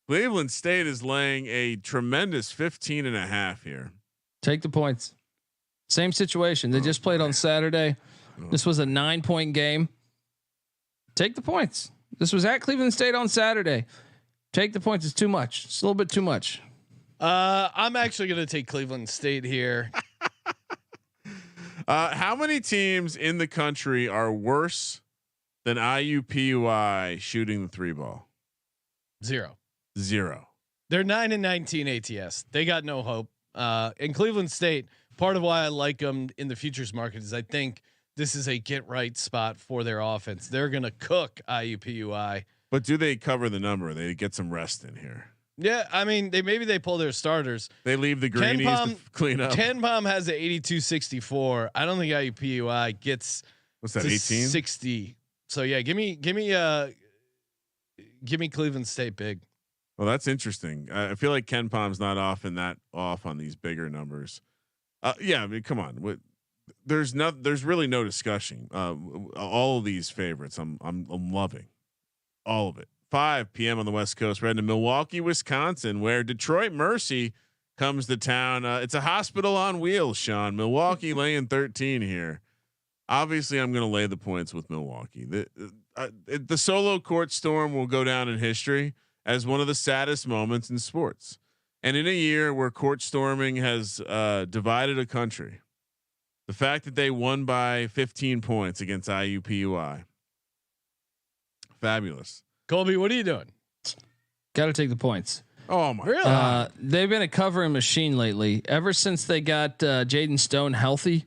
Cleveland State is laying a tremendous 15.5 here. Take the points. Same situation. They just played on Saturday. This was a 9-point game. Take the points. This was at Cleveland State on Saturday. Take the points. It's too much. It's a little bit too much. I'm actually going to take Cleveland State here. How many teams in the country are worse than IUPUI shooting the 3 ball? 0. They're 9-19 ATS. They got no hope. In Cleveland State, part of why I like them in the futures market is I think this is a get right spot for their offense. They're going to cook IUPUI. But do they cover the number? They get some rest in here. Yeah, I mean, they pull their starters. They leave the greenies to clean up. Ken Palm has an 82-64. I don't think IUPUI gets what's that 18 60. So yeah, give me Cleveland State big. Well, that's interesting. I feel like Ken Palm's not often that off on these bigger numbers. Yeah, I mean, come on. There's really no discussion. All of these favorites, I'm loving all of it. 5 p.m. on the West Coast. We're heading to Milwaukee, Wisconsin, where Detroit Mercy comes to town. It's a hospital on wheels, Sean. Milwaukee laying 13 here. Obviously, I'm going to lay the points with Milwaukee. The solo court storm will go down in history as one of the saddest moments in sports. And in a year where court storming has divided a country, the fact that they won by 15 points against IUPUI, fabulous. Colby, what are you doing? Got to take the points. Oh my! Really? They've been a covering machine lately. Ever since they got Jaden Stone healthy,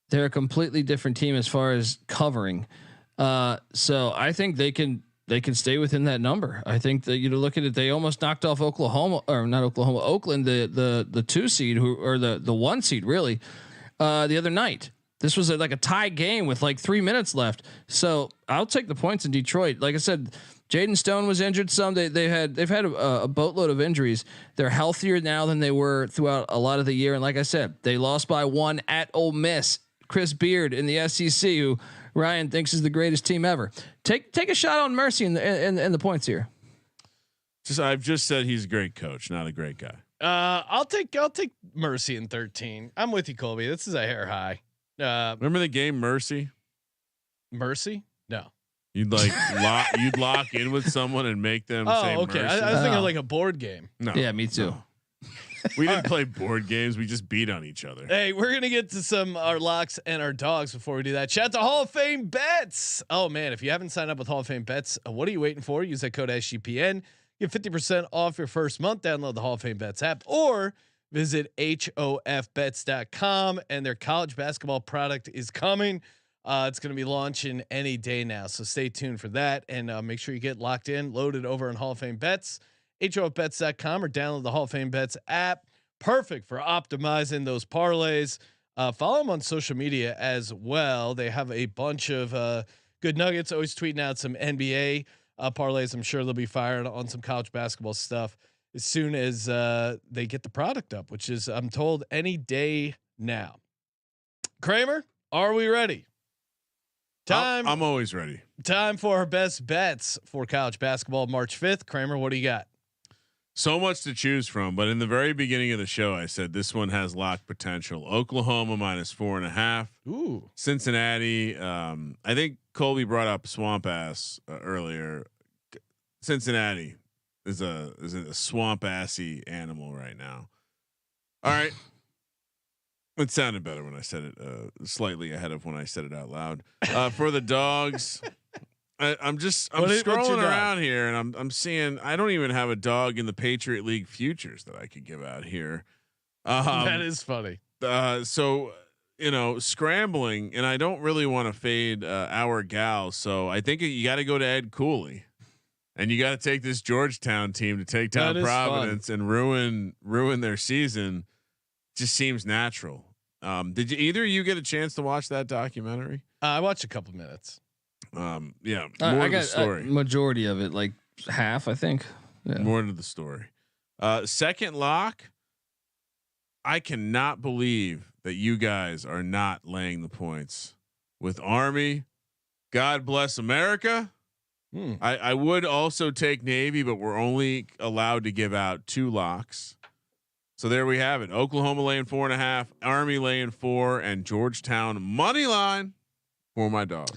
they're a completely different team as far as covering. So I think they can stay within that number. I think that you look at it, they almost knocked off Oklahoma, or not Oklahoma, Oakland, the 2 seed or the 1 seed really the other night. This was like a tie game with like 3 minutes left. So I'll take the points in Detroit. Like I said, Jaden Stone was injured some. They've had a boatload of injuries. They're healthier now than they were throughout a lot of the year. And like I said, they lost by 1 at Ole Miss. Chris Beard in the SEC, who Ryan thinks is the greatest team ever. Take a shot on Mercy in the points here. I've just said he's a great coach, not a great guy. I'll take Mercy in 13. I'm with you, Colby. This is a hair high. Remember the game Mercy? Mercy? No. You'd lock in with someone and make them. Say okay. Mercy. I was thinking of like a board game. No. Yeah, me too. No. We didn't play board games. We just beat on each other. Hey, we're gonna get to our locks and our dogs before we do that. Shout out to Hall of Fame Bets. Oh man, if you haven't signed up with Hall of Fame Bets, what are you waiting for? Use that code SGPN. Get 50% off your first month. Download the Hall of Fame Bets app or visit hofbets.com. And their college basketball product is coming. It's going to be launching any day now, so stay tuned for that. And make sure you get locked in, loaded over on Hall of Fame Bets. hofbets.com or download the Hall of Fame Bets app. Perfect for optimizing those parlays. Follow them on social media as well. They have a bunch of good nuggets, always tweeting out some NBA parlays. I'm sure they'll be firing on some college basketball stuff as soon as they get the product up, which is, I'm told, any day now. Kramer, are we ready? Time. I'm always ready. Time for our best bets for college basketball, March 5th. Kramer, what do you got? So much to choose from, but in the very beginning of the show, I said this one has lock potential. Oklahoma -4.5. Ooh, Cincinnati. I think Colby brought up swamp ass earlier. Cincinnati is a swamp assy animal right now. All right. It sounded better when I said it, slightly ahead of when I said it out loud. For the dogs, I'm scrolling around here and I'm seeing, I don't even have a dog in the Patriot League futures that I could give out here. that is funny. So, scrambling, and I don't really want to fade our gal. So I think you got to go to Ed Cooley, and you got to take this Georgetown team to take down Providence and ruin their season. Just seems natural. Did either of you get a chance to watch that documentary? I watched a couple minutes. Yeah, more of the story. Majority of it, like half, I think. Yeah. More into the story. Second lock. I cannot believe that you guys are not laying the points with Army. God bless America. I would also take Navy, but we're only allowed to give out 2 locks. So there we have it. Oklahoma laying 4.5, Army laying 4, and Georgetown money line for my dog.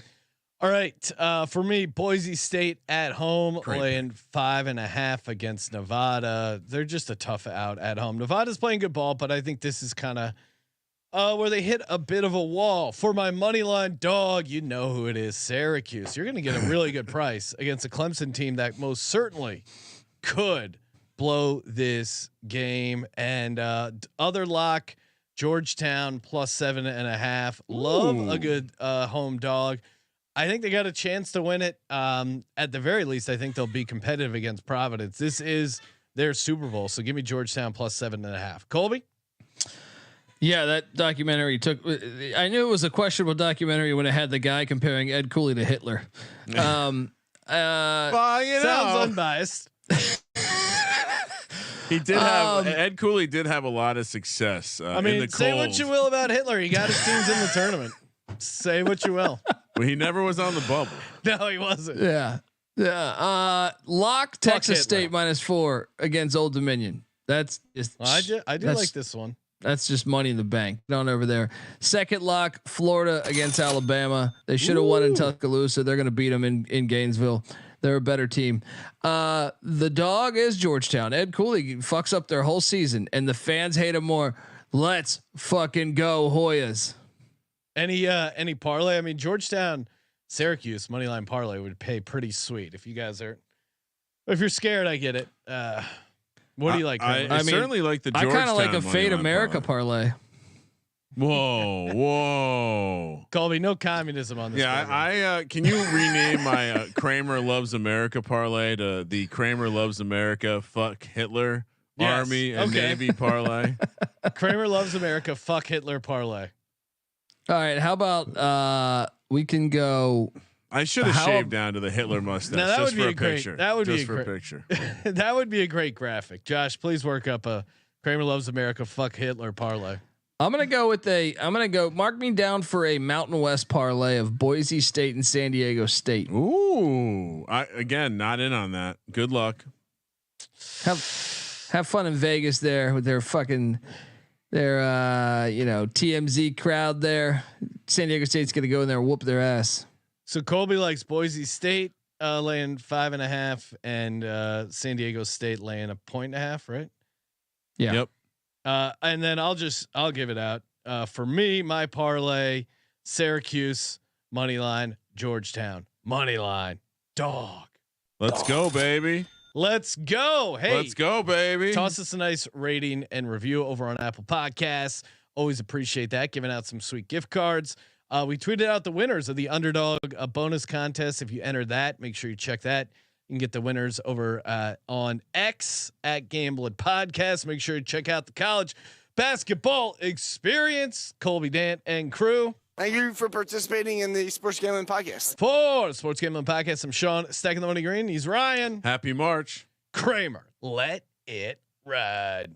All right. For me, Boise State at home laying 5.5 against Nevada. They're just a tough out at home. Nevada's playing good ball, but I think this is kind of where they hit a bit of a wall. For my money line dog, you know who it is, Syracuse. You're going to get a really good price against a Clemson team that most certainly could blow this game. And other lock, Georgetown +7.5. Love a good home dog. I think they got a chance to win it. At the very least, I think they'll be competitive against Providence. This is their Super Bowl, so give me Georgetown +7.5. Colby. Yeah, that documentary took. I knew it was a questionable documentary when it had the guy comparing Ed Cooley to Hitler. Sounds unbiased. He did have Ed Cooley did have a lot of success. I mean, say what you will about Hitler. He got his teams in the tournament. Say what you will. Well, he never was on the bubble. No, he wasn't. Yeah. Lock Texas State -4 against Old Dominion. That's just. Well, I do like this one. That's just money in the bank. On over there. Second lock, Florida against Alabama. They should have won in Tuscaloosa. They're going to beat them in Gainesville. They're a better team. The dog is Georgetown. Ed Cooley fucks up their whole season, and the fans hate him more. Let's fucking go Hoyas. Any parlay? I mean, Georgetown, Syracuse moneyline parlay would pay pretty sweet. If you guys are, if you're scared, I get it. What do you like? I mean, certainly like the. I kind of like a Fade America parlay. Whoa. Colby, no communism on this. Yeah, I can you rename my Kramer Loves America parlay to the Kramer Loves America fuck Hitler Army and Navy parlay? Kramer Loves America fuck Hitler parlay. All right, how about we can go. I should have shaved down to the Hitler mustache. Now that just would be for a great. picture. That would just be a for great picture. That would be a great graphic. Josh, please work up a Kramer Loves America fuck Hitler parlay. I'm gonna go. Mark me down for a Mountain West parlay of Boise State and San Diego State. Ooh, again not in on that. Good luck. Have fun in Vegas there with their TMZ crowd there. San Diego State's gonna go in there and whoop their ass. So Colby likes Boise State laying 5.5 and San Diego State laying 1.5, right? Yeah. Yep. And then I'll give it out. For me, my parlay, Syracuse money line, Georgetown money line, dog. Let's go, baby. Let's go. Hey, let's go, baby. Toss us a nice rating and review over on Apple Podcasts. Always appreciate that. Giving out some sweet gift cards. We tweeted out the winners of the Underdog bonus contest. If you entered that, make sure you check that. You can get the winners over on X at Gambling Podcast. Make sure you check out the college basketball experience. Colby Dant and crew. Thank you for participating in the Sports Gambling Podcast. For the Sports Gambling Podcast, I'm Sean, stacking the money green. He's Ryan. Happy March. Kramer. Let it ride.